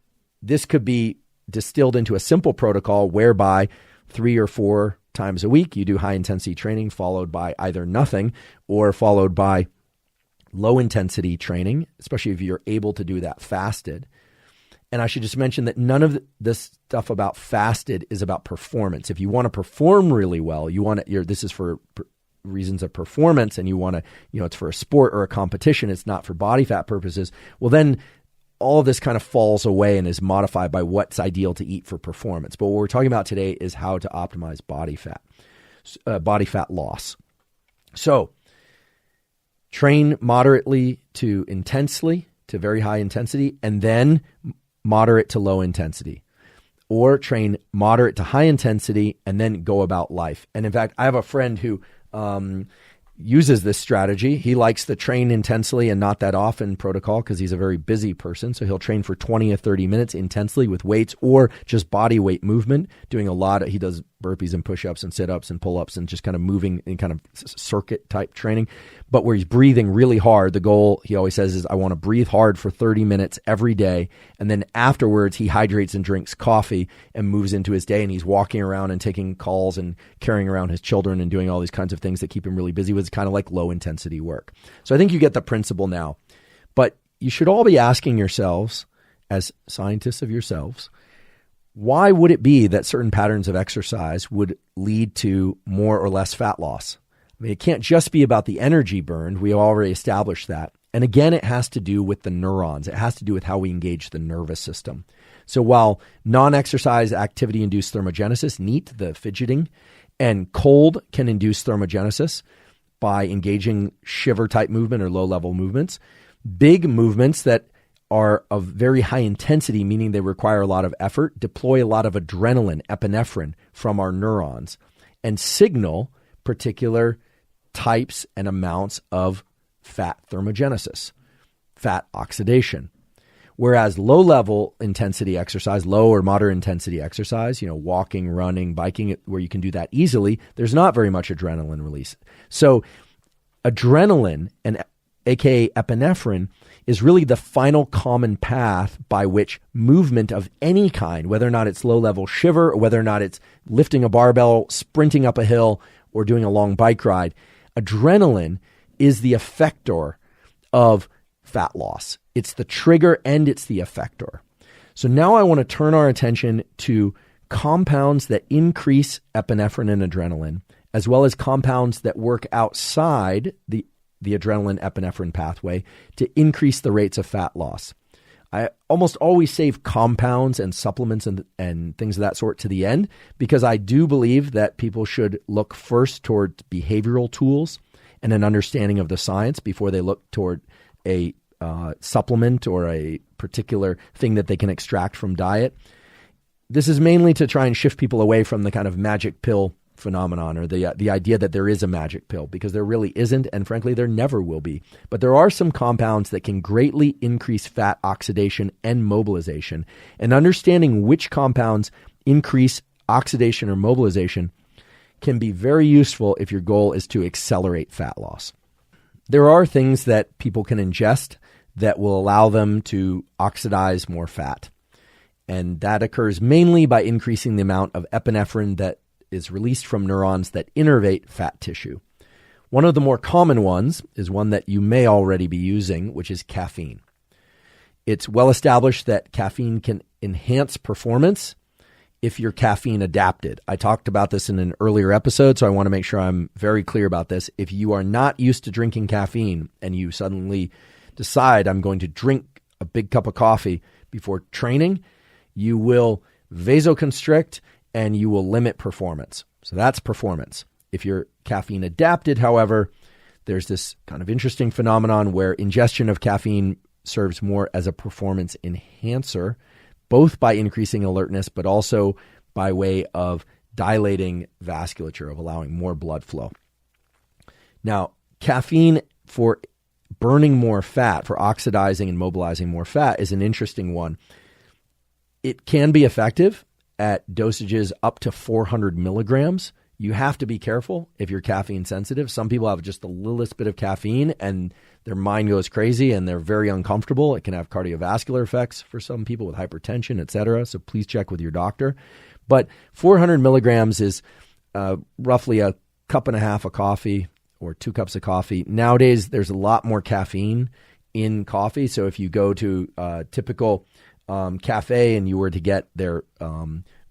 S1: this could be distilled into a simple protocol whereby 3 or 4 times a week you do high intensity training followed by either nothing or followed by low intensity training, especially if you're able to do that fasted. And I should just mention that none of this stuff about fasted is about performance. If you want to perform really well, this is for reasons of performance, and you want to, it's for a sport or a competition, it's not for body fat purposes, well then all of this kind of falls away and is modified by what's ideal to eat for performance. But what we're talking about today is how to optimize body fat loss. So train moderately to intensely, to very high intensity, and then moderate to low intensity. Or train moderate to high intensity and then go about life. And in fact, I have a friend who uses this strategy. He likes the train intensely and not that often protocol because he's a very busy person. So he'll train for 20 or 30 minutes intensely with weights or just body weight movement, doing he does burpees and push-ups and sit-ups and pull-ups and just kind of moving in kind of circuit type training, but where he's breathing really hard. The goal, he always says, is I want to breathe hard for 30 minutes every day. And then afterwards, he hydrates and drinks coffee and moves into his day. And he's walking around and taking calls and carrying around his children and doing all these kinds of things that keep him really busy with kind of like low intensity work. So I think you get the principle now. But you should all be asking yourselves, as scientists of yourselves, why would it be that certain patterns of exercise would lead to more or less fat loss? I mean, it can't just be about the energy burned. We already established that. And again, it has to do with the neurons. It has to do with how we engage the nervous system. So while non-exercise activity-induced thermogenesis, NEAT, the fidgeting, and cold can induce thermogenesis by engaging shiver-type movement or low-level movements, big movements that are of very high intensity, meaning they require a lot of effort, deploy a lot of adrenaline, epinephrine from our neurons, and signal particular types and amounts of fat thermogenesis, fat oxidation. Whereas low-level intensity exercise, low or moderate intensity exercise, walking, running, biking, where you can do that easily, there's not very much adrenaline release. So adrenaline, and aka epinephrine, is really the final common path by which movement of any kind, whether or not it's low-level shiver or whether or not it's lifting a barbell, sprinting up a hill, or doing a long bike ride, adrenaline is the effector of fat loss. It's the trigger and it's the effector. So now I want to turn our attention to compounds that increase epinephrine and adrenaline, as well as compounds that work outside the adrenaline epinephrine pathway to increase the rates of fat loss. I almost always save compounds and supplements and things of that sort to the end, because I do believe that people should look first toward behavioral tools and an understanding of the science before they look toward a supplement or a particular thing that they can extract from diet. This is mainly to try and shift people away from the kind of magic pill phenomenon, or the idea that there is a magic pill, because there really isn't, and frankly, there never will be. But there are some compounds that can greatly increase fat oxidation and mobilization, and understanding which compounds increase oxidation or mobilization can be very useful if your goal is to accelerate fat loss. There are things that people can ingest that will allow them to oxidize more fat. And that occurs mainly by increasing the amount of epinephrine that is released from neurons that innervate fat tissue. One of the more common ones is one that you may already be using, which is caffeine. It's well established that caffeine can enhance performance if you're caffeine adapted. I talked about this in an earlier episode, so I want to make sure I'm very clear about this. If you are not used to drinking caffeine and you suddenly decide I'm going to drink a big cup of coffee before training, you will vasoconstrict and you will limit performance. So that's performance. If you're caffeine adapted, however, there's this kind of interesting phenomenon where ingestion of caffeine serves more as a performance enhancer, both by increasing alertness, but also by way of dilating vasculature, of allowing more blood flow. Now, caffeine for burning more fat, for oxidizing and mobilizing more fat, is an interesting one. It can be effective at dosages up to 400 milligrams. You have to be careful if you're caffeine sensitive. Some people have just the littlest bit of caffeine and their mind goes crazy and they're very uncomfortable. It can have cardiovascular effects for some people with hypertension, etc. So please check with your doctor. But 400 milligrams is roughly a cup and a half of coffee or 2 cups of coffee. Nowadays, there's a lot more caffeine in coffee. So if you go to a typical cafe and you were to get their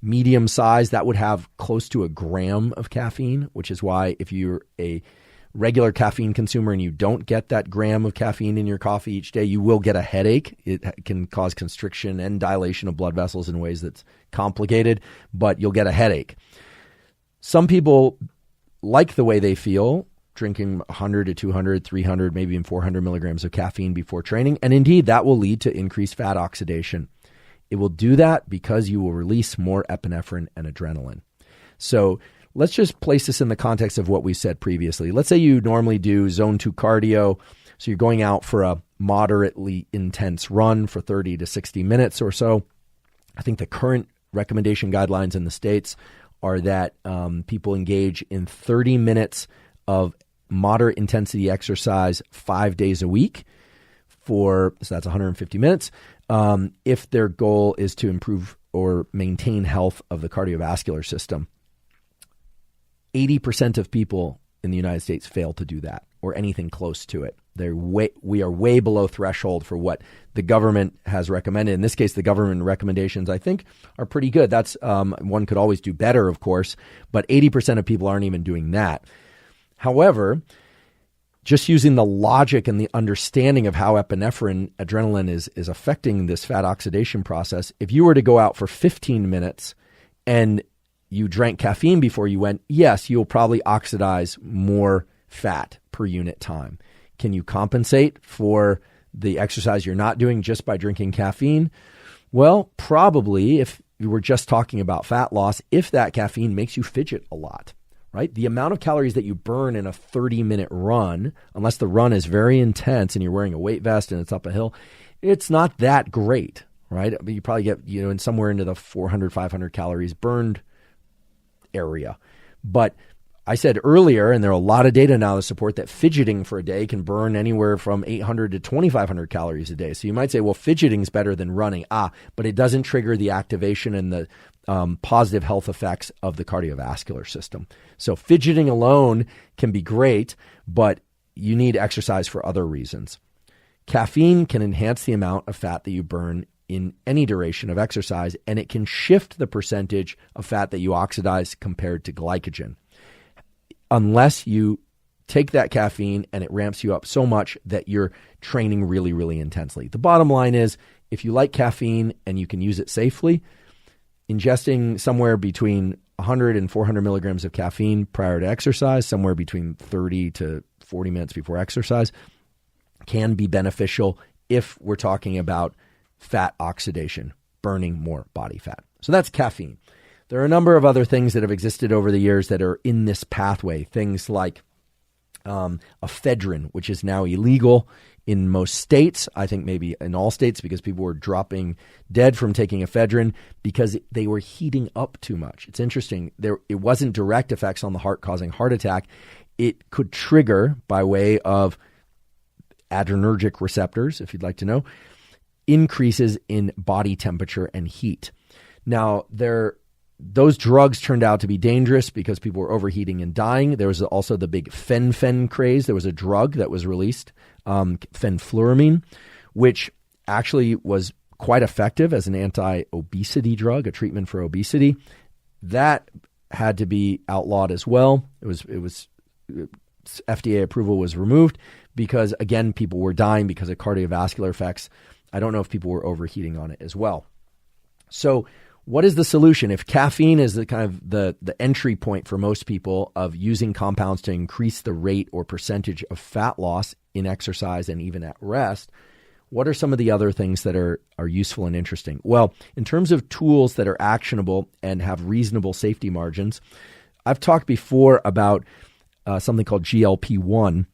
S1: medium size, that would have close to a gram of caffeine, which is why if you're a regular caffeine consumer and you don't get that gram of caffeine in your coffee each day, you will get a headache. It can cause constriction and dilation of blood vessels in ways that's complicated, but you'll get a headache. Some people like the way they feel drinking 100 to 200, 300, maybe even 400 milligrams of caffeine before training. And indeed, that will lead to increased fat oxidation. It will do that because you will release more epinephrine and adrenaline. So let's just place this in the context of what we said previously. Let's say you normally do zone 2 cardio. So you're going out for a moderately intense run for 30 to 60 minutes or so. I think the current recommendation guidelines in the States are that people engage in 30 minutes of moderate intensity exercise 5 days a week so that's 150 minutes. If their goal is to improve or maintain health of the cardiovascular system. 80% of people in the United States fail to do that or anything close to it. We are way below threshold for what the government has recommended. In this case, the government recommendations, I think, are pretty good. That's one could always do better, of course, but 80% of people aren't even doing that. However, just using the logic and the understanding of how epinephrine, adrenaline is affecting this fat oxidation process, if you were to go out for 15 minutes and you drank caffeine before you went, yes, you'll probably oxidize more fat per unit time. Can you compensate for the exercise you're not doing just by drinking caffeine? Well, probably if you were just talking about fat loss, if that caffeine makes you fidget a lot. Right? The amount of calories that you burn in a 30-minute run, unless the run is very intense and you're wearing a weight vest and it's up a hill, it's not that great, right? But you probably get, in somewhere into the 400, 500 calories burned area. But I said earlier, and there are a lot of data now to support that fidgeting for a day can burn anywhere from 800 to 2,500 calories a day. So you might say, well, fidgeting is better than running. But it doesn't trigger the activation and the positive health effects of the cardiovascular system. So fidgeting alone can be great, but you need exercise for other reasons. Caffeine can enhance the amount of fat that you burn in any duration of exercise, and it can shift the percentage of fat that you oxidize compared to glycogen, unless you take that caffeine and it ramps you up so much that you're training really, really intensely. The bottom line is, if you like caffeine and you can use it safely, ingesting somewhere between 100 and 400 milligrams of caffeine prior to exercise, somewhere between 30 to 40 minutes before exercise, can be beneficial if we're talking about fat oxidation, burning more body fat. So that's caffeine. There are a number of other things that have existed over the years that are in this pathway. Things like ephedrine, which is now illegal in most states. I think maybe in all states, because people were dropping dead from taking ephedrine because they were heating up too much. It's interesting. It wasn't direct effects on the heart causing heart attack. It could trigger, by way of adrenergic receptors, if you'd like to know, increases in body temperature and heat. Now, those drugs turned out to be dangerous because people were overheating and dying. There was also the big fen craze. There was a drug that was released, fenfluramine, which actually was quite effective as an anti-obesity drug, a treatment for obesity. That had to be outlawed as well. FDA approval was removed because, again, people were dying because of cardiovascular effects. I don't know if people were overheating on it as well. So what is the solution? If caffeine is the kind of the entry point for most people of using compounds to increase the rate or percentage of fat loss in exercise and even at rest, what are some of the other things that are useful and interesting? Well, in terms of tools that are actionable and have reasonable safety margins, I've talked before about something called GLP-1.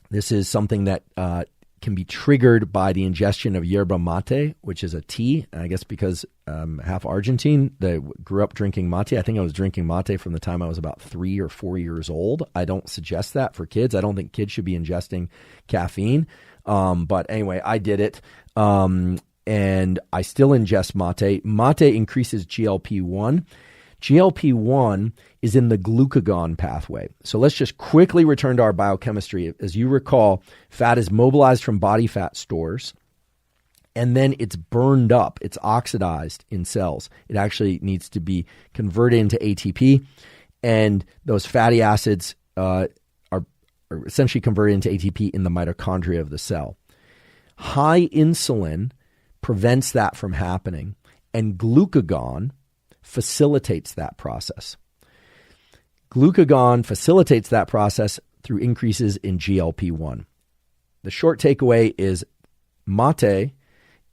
S1: This is something that can be triggered by the ingestion of yerba mate, which is a tea. I guess because half Argentine, they grew up drinking mate. I think I was drinking mate from the time I was about 3 or 4 years old. I don't suggest that for kids. I don't think kids should be ingesting caffeine. But anyway, I did it. And I still ingest mate. Mate increases GLP-1. GLP-1 is in the glucagon pathway. So let's just quickly return to our biochemistry. As you recall, fat is mobilized from body fat stores, and then it's burned up. It's oxidized in cells. It actually needs to be converted into ATP, and those fatty acids are essentially converted into ATP in the mitochondria of the cell. High insulin prevents that from happening, and glucagon facilitates that process. Glucagon facilitates that process through increases in GLP-1. The short takeaway is mate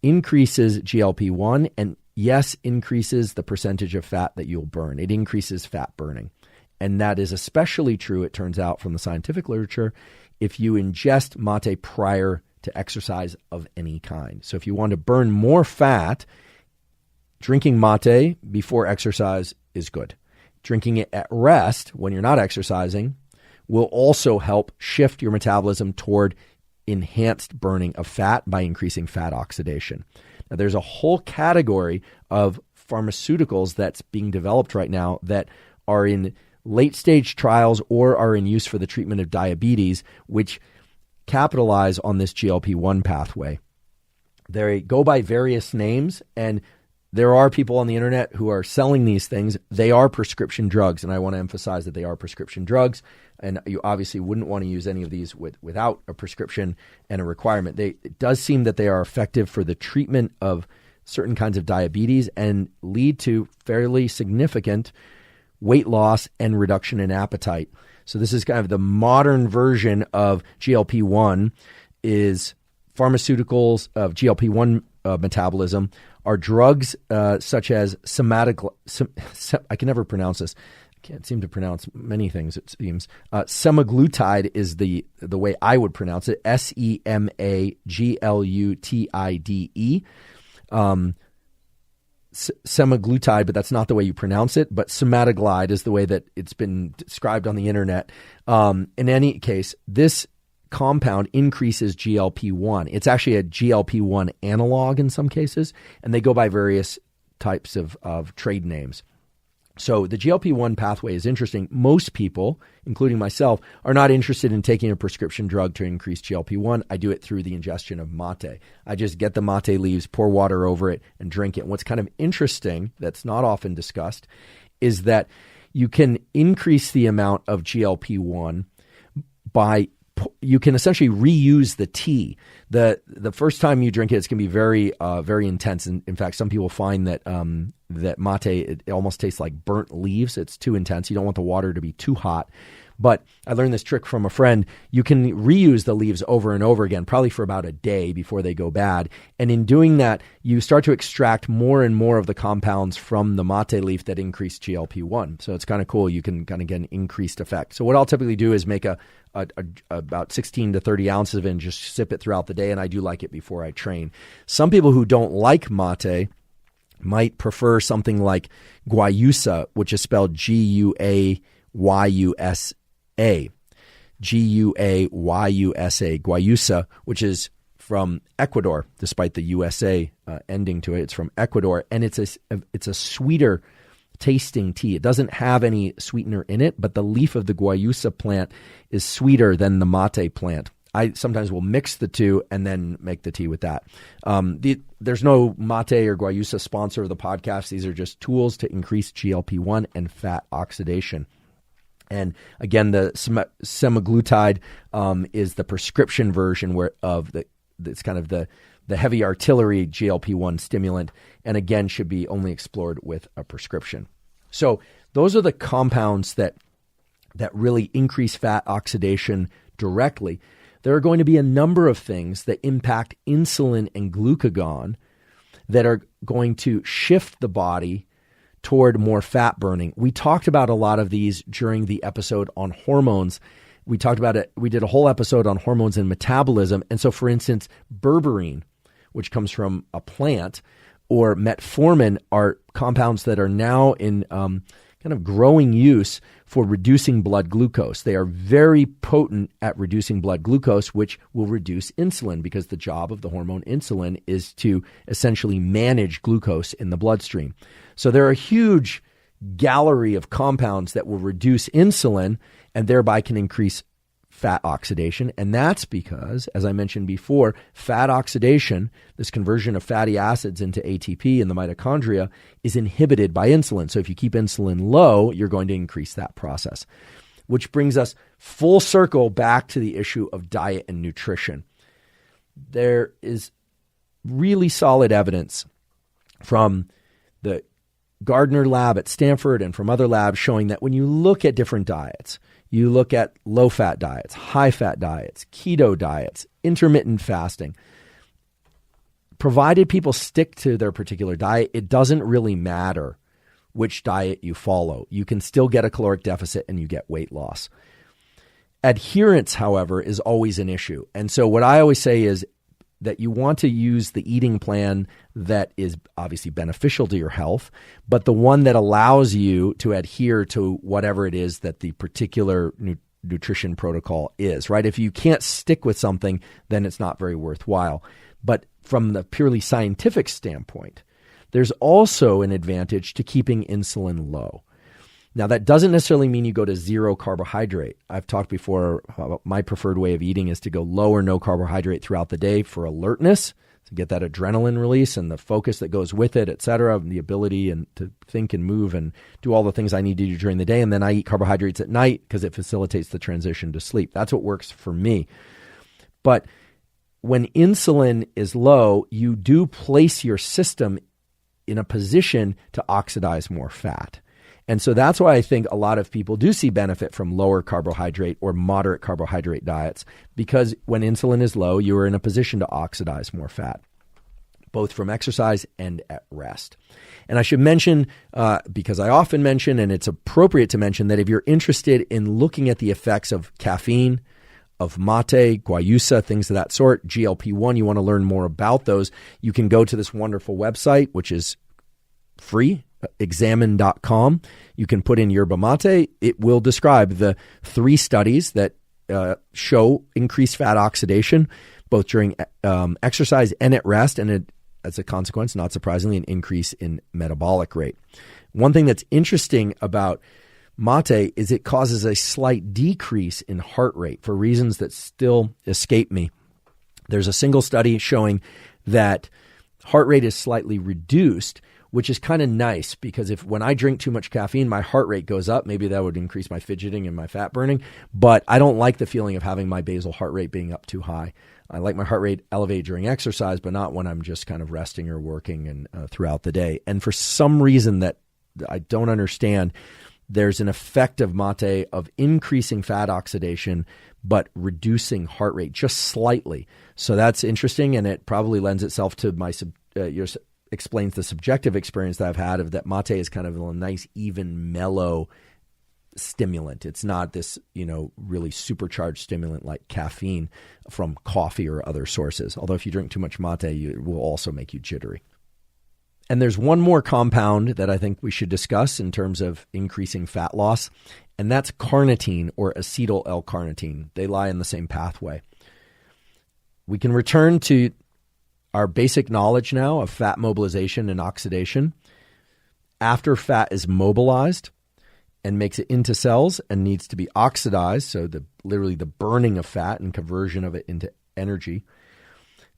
S1: increases GLP-1 and, yes, increases the percentage of fat that you'll burn. It increases fat burning. And that is especially true, it turns out, from the scientific literature, if you ingest mate prior to exercise of any kind. So if you want to burn more fat, drinking mate before exercise is good. Drinking it at rest when you're not exercising will also help shift your metabolism toward enhanced burning of fat by increasing fat oxidation. Now, there's a whole category of pharmaceuticals that's being developed right now that are in late-stage trials or are in use for the treatment of diabetes, which capitalize on this GLP-1 pathway. They go by various names, and there are people on the internet who are selling these things. They are prescription drugs, and I want to emphasize that they are prescription drugs, and you obviously wouldn't want to use any of these without a prescription and a requirement. It does seem that they are effective for the treatment of certain kinds of diabetes and lead to fairly significant weight loss and reduction in appetite. So this is kind of the modern version of GLP-1 is pharmaceuticals of GLP-1 metabolism are drugs such as I can never pronounce this. I can't seem to pronounce many things, it seems. Semaglutide is the way I would pronounce it, Semaglutide. Semaglutide, but that's not the way you pronounce it. But semaglutide is the way that it's been described on the internet. In any case, this compound increases GLP-1. It's actually a GLP-1 analog in some cases, and they go by various types of trade names. So the GLP-1 pathway is interesting. Most people, including myself, are not interested in taking a prescription drug to increase GLP-1. I do it through the ingestion of mate. I just get the mate leaves, pour water over it, and drink it. And what's kind of interesting, that's not often discussed, is that you can increase the amount of GLP-1 by you can essentially reuse the tea. The first time you drink it, it's going to be very, very intense. And in fact, some people find that that mate, it almost tastes like burnt leaves. It's too intense. You don't want the water to be too hot. But I learned this trick from a friend. You can reuse the leaves over and over again, probably for about a day before they go bad. And in doing that, you start to extract more and more of the compounds from the mate leaf that increase GLP-1. So it's kind of cool. You can kind of get an increased effect. So what I'll typically do is make about 16 to 30 ounces of it and just sip it throughout the day. And I do like it before I train. Some people who don't like mate might prefer something like guayusa, which is spelled Guayusa. Guayusa, guayusa, which is from Ecuador, despite the USA ending to it. It's from Ecuador, and it's a sweeter tasting tea. It doesn't have any sweetener in it, but the leaf of the guayusa plant is sweeter than the mate plant. I sometimes will mix the two and then make the tea with that. There's no mate or guayusa sponsor of the podcast. These are just tools to increase GLP-1 and fat oxidation. And again, the semaglutide is the prescription version it's kind of the heavy artillery GLP-1 stimulant, and again should be only explored with a prescription. So those are the compounds that really increase fat oxidation directly. There are going to be a number of things that impact insulin and glucagon that are going to shift the body toward more fat burning. We talked about a lot of these during the episode on hormones. We talked about it. We did a whole episode on hormones and metabolism. And so, for instance, berberine, which comes from a plant, or metformin are compounds that are now in kind of growing use for reducing blood glucose. They are very potent at reducing blood glucose, which will reduce insulin, because the job of the hormone insulin is to essentially manage glucose in the bloodstream. So there are a huge gallery of compounds that will reduce insulin and thereby can increase fat oxidation. And that's because, as I mentioned before, fat oxidation, this conversion of fatty acids into ATP in the mitochondria, is inhibited by insulin. So if you keep insulin low, you're going to increase that process, which brings us full circle back to the issue of diet and nutrition. There is really solid evidence from the Gardner lab at Stanford and from other labs showing that when you look at different diets, you look at low-fat diets, high-fat diets, keto diets, intermittent fasting, provided people stick to their particular diet, it doesn't really matter which diet you follow. You can still get a caloric deficit and you get weight loss. Adherence, however, is always an issue. And so what I always say is that you want to use the eating plan that is obviously beneficial to your health, but the one that allows you to adhere to whatever it is that the particular nutrition protocol is, right? If you can't stick with something, then it's not very worthwhile. But from the purely scientific standpoint, there's also an advantage to keeping insulin low. Now, that doesn't necessarily mean you go to zero carbohydrate. I've talked before about my preferred way of eating is to go low or no carbohydrate throughout the day for alertness, to get that adrenaline release and the focus that goes with it, et cetera, and the ability and to think and move and do all the things I need to do during the day. And then I eat carbohydrates at night because it facilitates the transition to sleep. That's what works for me. But when insulin is low, you do place your system in a position to oxidize more fat. And so that's why I think a lot of people do see benefit from lower carbohydrate or moderate carbohydrate diets, because when insulin is low, you are in a position to oxidize more fat, both from exercise and at rest. And I should mention, because I often mention, and it's appropriate to mention, that if you're interested in looking at the effects of caffeine, of mate, guayusa, things of that sort, GLP-1, you want to learn more about those, you can go to this wonderful website, which is free, examine.com. You can put in yerba mate. It will describe the 3 studies that show increased fat oxidation, both during exercise and at rest, and as a consequence, not surprisingly, an increase in metabolic rate. One thing that's interesting about mate is it causes a slight decrease in heart rate for reasons that still escape me. There's a single study showing that heart rate is slightly reduced, which is kind of nice, because when I drink too much caffeine, my heart rate goes up. Maybe that would increase my fidgeting and my fat burning, but I don't like the feeling of having my basal heart rate being up too high. I like my heart rate elevated during exercise, but not when I'm just kind of resting or working and throughout the day. And for some reason that I don't understand, there's an effect of mate of increasing fat oxidation, but reducing heart rate just slightly. So that's interesting, and it probably lends itself to explains the subjective experience that I've had of that mate is kind of a nice, even, mellow stimulant. It's not this, really supercharged stimulant like caffeine from coffee or other sources. Although if you drink too much mate, it will also make you jittery. And there's one more compound that I think we should discuss in terms of increasing fat loss, and that's carnitine or acetyl L-carnitine. They lie in the same pathway. We can return to our basic knowledge now of fat mobilization and oxidation. After fat is mobilized and makes it into cells and needs to be oxidized, so literally the burning of fat and conversion of it into energy,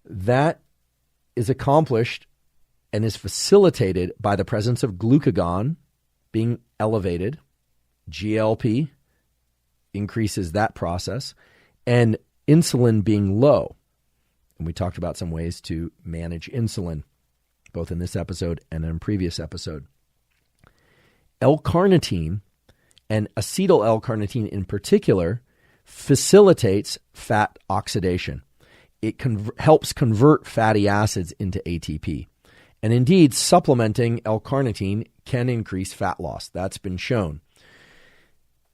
S1: that is accomplished and is facilitated by the presence of glucagon being elevated. GLP increases that process, and insulin being low. And we talked about some ways to manage insulin, both in this episode and in a previous episode. L-carnitine, and acetyl L-carnitine in particular, facilitates fat oxidation. It helps convert fatty acids into ATP. And indeed, supplementing L-carnitine can increase fat loss. That's been shown.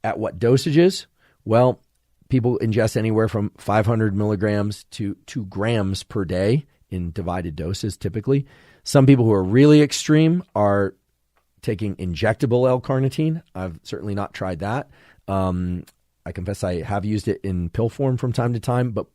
S1: At what dosages? Well, people ingest anywhere from 500 milligrams to 2 grams per day in divided doses typically. Some people who are really extreme are taking injectable L-carnitine. I've certainly not tried that. I confess I have used it in pill form from time to time, but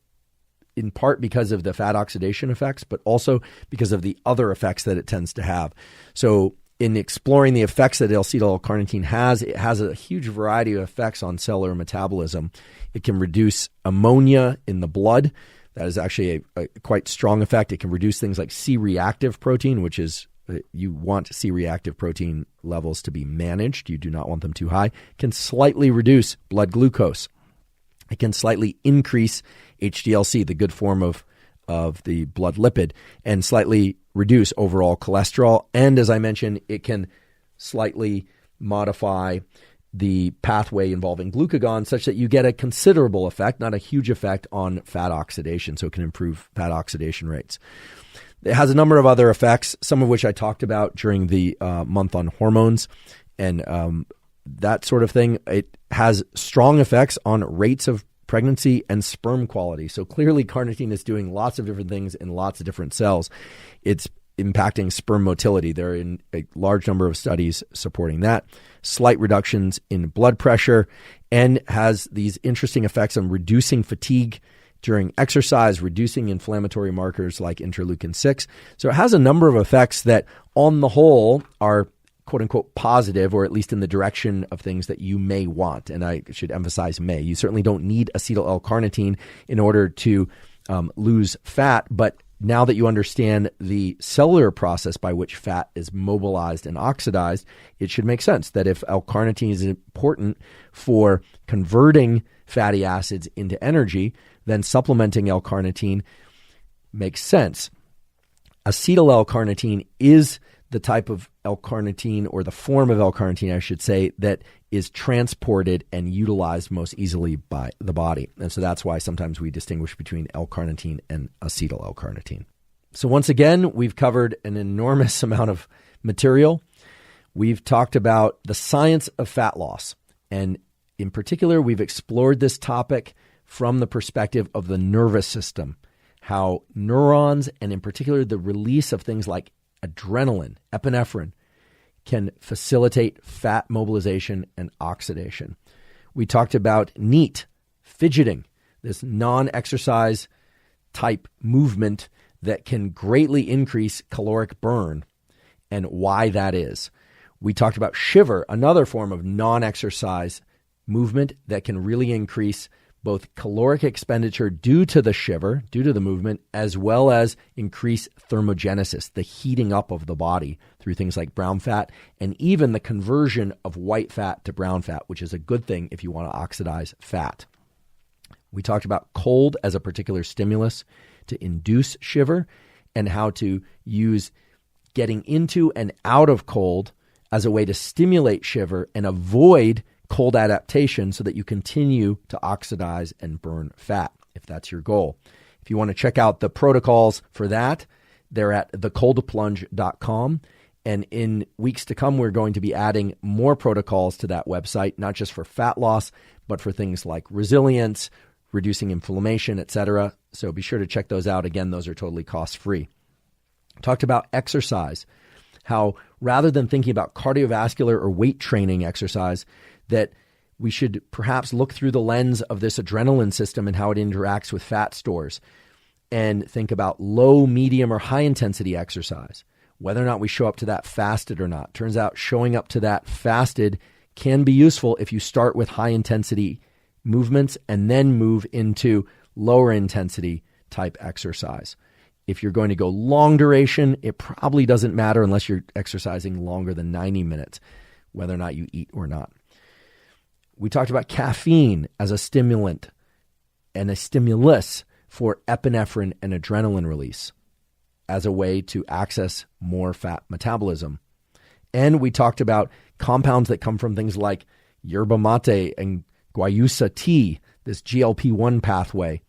S1: in part because of the fat oxidation effects, but also because of the other effects that it tends to have. So in exploring the effects that acetyl L-carnitine has, it has a huge variety of effects on cellular metabolism. It can reduce ammonia in the blood. That is actually a quite strong effect. It can reduce things like C-reactive protein, which is, you want C-reactive protein levels to be managed. You do not want them too high. It can slightly reduce blood glucose. It can slightly increase HDL-C, the good form of the blood lipid, and slightly reduce overall cholesterol. And as I mentioned, it can slightly modify the pathway involving glucagon such that you get a considerable effect, not a huge effect, on fat oxidation. So it can improve fat oxidation rates. It has a number of other effects, some of which I talked about during the month on hormones and that sort of thing. It has strong effects on rates of pregnancy and sperm quality. So clearly carnitine is doing lots of different things in lots of different cells. It's impacting sperm motility. There are a large number of studies supporting that. Slight reductions in blood pressure, and has these interesting effects on reducing fatigue during exercise, reducing inflammatory markers like interleukin-6. So it has a number of effects that on the whole are quote unquote positive, or at least in the direction of things that you may want. And I should emphasize may. You certainly don't need acetyl L-carnitine in order to lose fat, but now that you understand the cellular process by which fat is mobilized and oxidized, it should make sense that if L-carnitine is important for converting fatty acids into energy, then supplementing L-carnitine makes sense. Acetyl L-carnitine is the type of L-carnitine, or the form of L-carnitine, I should say, that is transported and utilized most easily by the body. And so that's why sometimes we distinguish between L-carnitine and acetyl L-carnitine. So once again, we've covered an enormous amount of material. We've talked about the science of fat loss. And in particular, we've explored this topic from the perspective of the nervous system, how neurons, and in particular the release of things like adrenaline, epinephrine, can facilitate fat mobilization and oxidation. We talked about NEAT, fidgeting, this non-exercise type movement that can greatly increase caloric burn, and why that is. We talked about shiver, another form of non-exercise movement that can really increase both caloric expenditure due to the shiver, due to the movement, as well as increase thermogenesis, the heating up of the body through things like brown fat, and even the conversion of white fat to brown fat, which is a good thing if you want to oxidize fat. We talked about cold as a particular stimulus to induce shiver, and how to use getting into and out of cold as a way to stimulate shiver and avoid cold adaptation so that you continue to oxidize and burn fat, if that's your goal. If you want to check out the protocols for that, they're at thecoldplunge.com. And in weeks to come, we're going to be adding more protocols to that website, not just for fat loss, but for things like resilience, reducing inflammation, etc. So be sure to check those out. Again, those are totally cost-free. Talked about exercise, how rather than thinking about cardiovascular or weight training exercise, that we should perhaps look through the lens of this adrenaline system and how it interacts with fat stores, and think about low, medium, or high intensity exercise, whether or not we show up to that fasted or not. Turns out showing up to that fasted can be useful if you start with high intensity movements and then move into lower intensity type exercise. If you're going to go long duration, it probably doesn't matter unless you're exercising longer than 90 minutes, whether or not you eat or not. We talked about caffeine as a stimulant and a stimulus for epinephrine and adrenaline release as a way to access more fat metabolism. And we talked about compounds that come from things like yerba mate and guayusa tea, this GLP-1 pathway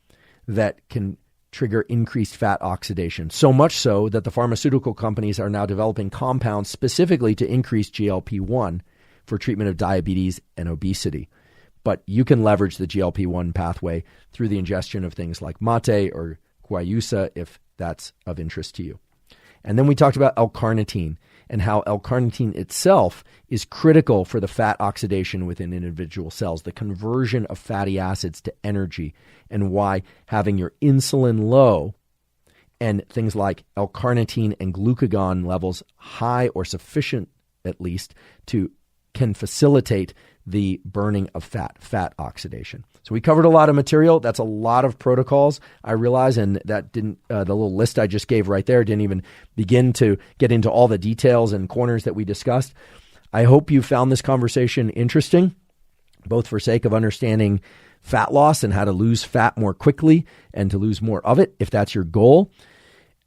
S1: that can trigger increased fat oxidation. So much so that the pharmaceutical companies are now developing compounds specifically to increase GLP-1 for treatment of diabetes and obesity. But you can leverage the GLP-1 pathway through the ingestion of things like mate or guayusa if that's of interest to you. And then we talked about L-carnitine and how L-carnitine itself is critical for the fat oxidation within individual cells, the conversion of fatty acids to energy, and why having your insulin low and things like L-carnitine and glucagon levels high or sufficient, at least, can facilitate the burning of fat oxidation. So we covered a lot of material. That's a lot of protocols, I realize, and that didn't, the little list I just gave right there didn't even begin to get into all the details and corners that we discussed. I hope you found this conversation interesting, both for sake of understanding fat loss and how to lose fat more quickly and to lose more of it, if that's your goal,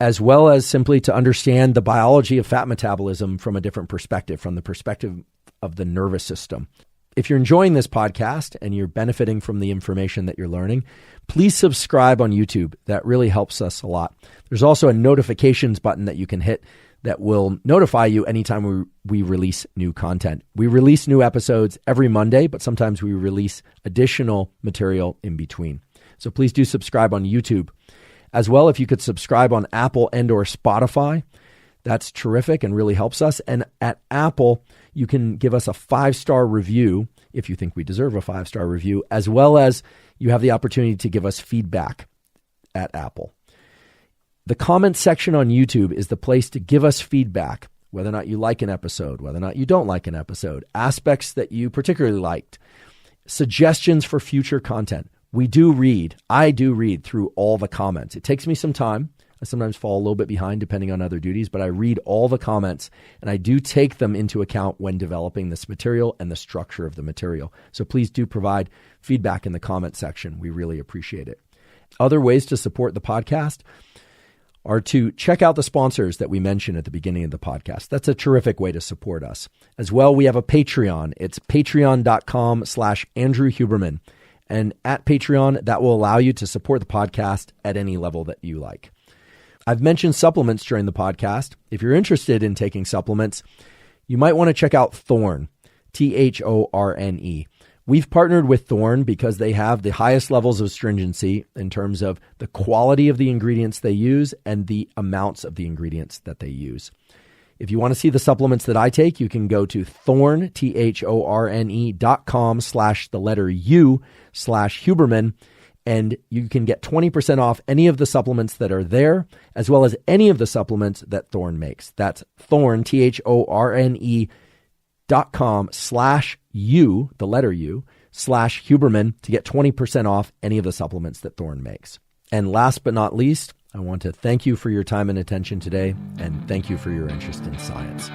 S1: as well as simply to understand the biology of fat metabolism from a different perspective, from the perspective of the nervous system. If you're enjoying this podcast and you're benefiting from the information that you're learning, please subscribe on YouTube. That really helps us a lot. There's also a notifications button that you can hit that will notify you anytime we release new content. We release new episodes every Monday, but sometimes we release additional material in between. So please do subscribe on YouTube. As well, if you could subscribe on Apple and or Spotify, that's terrific and really helps us. And at Apple, you can give us a 5-star review if you think we deserve a 5-star review, as well as you have the opportunity to give us feedback at Apple. The comment section on YouTube is the place to give us feedback, whether or not you like an episode, whether or not you don't like an episode, aspects that you particularly liked, suggestions for future content. I do read through all the comments. It takes me some time. I sometimes fall a little bit behind depending on other duties, but I read all the comments and I do take them into account when developing this material and the structure of the material. So please do provide feedback in the comment section. We really appreciate it. Other ways to support the podcast are to check out the sponsors that we mentioned at the beginning of the podcast. That's a terrific way to support us. As well, we have a Patreon. It's patreon.com/Andrew Huberman. And at Patreon, that will allow you to support the podcast at any level that you like. I've mentioned supplements during the podcast. If you're interested in taking supplements, you might want to check out Thorne, Thorne. We've partnered with Thorne because they have the highest levels of stringency in terms of the quality of the ingredients they use and the amounts of the ingredients that they use. If you want to see the supplements that I take, you can go to Thorne, Thorne.com/U/Huberman, and you can get 20% off any of the supplements that are there, as well as any of the supplements that Thorne makes. That's Thorne, Thorne.com/U, the letter U/Huberman, to get 20% off any of the supplements that Thorne makes. And last but not least, I want to thank you for your time and attention today, and thank you for your interest in science.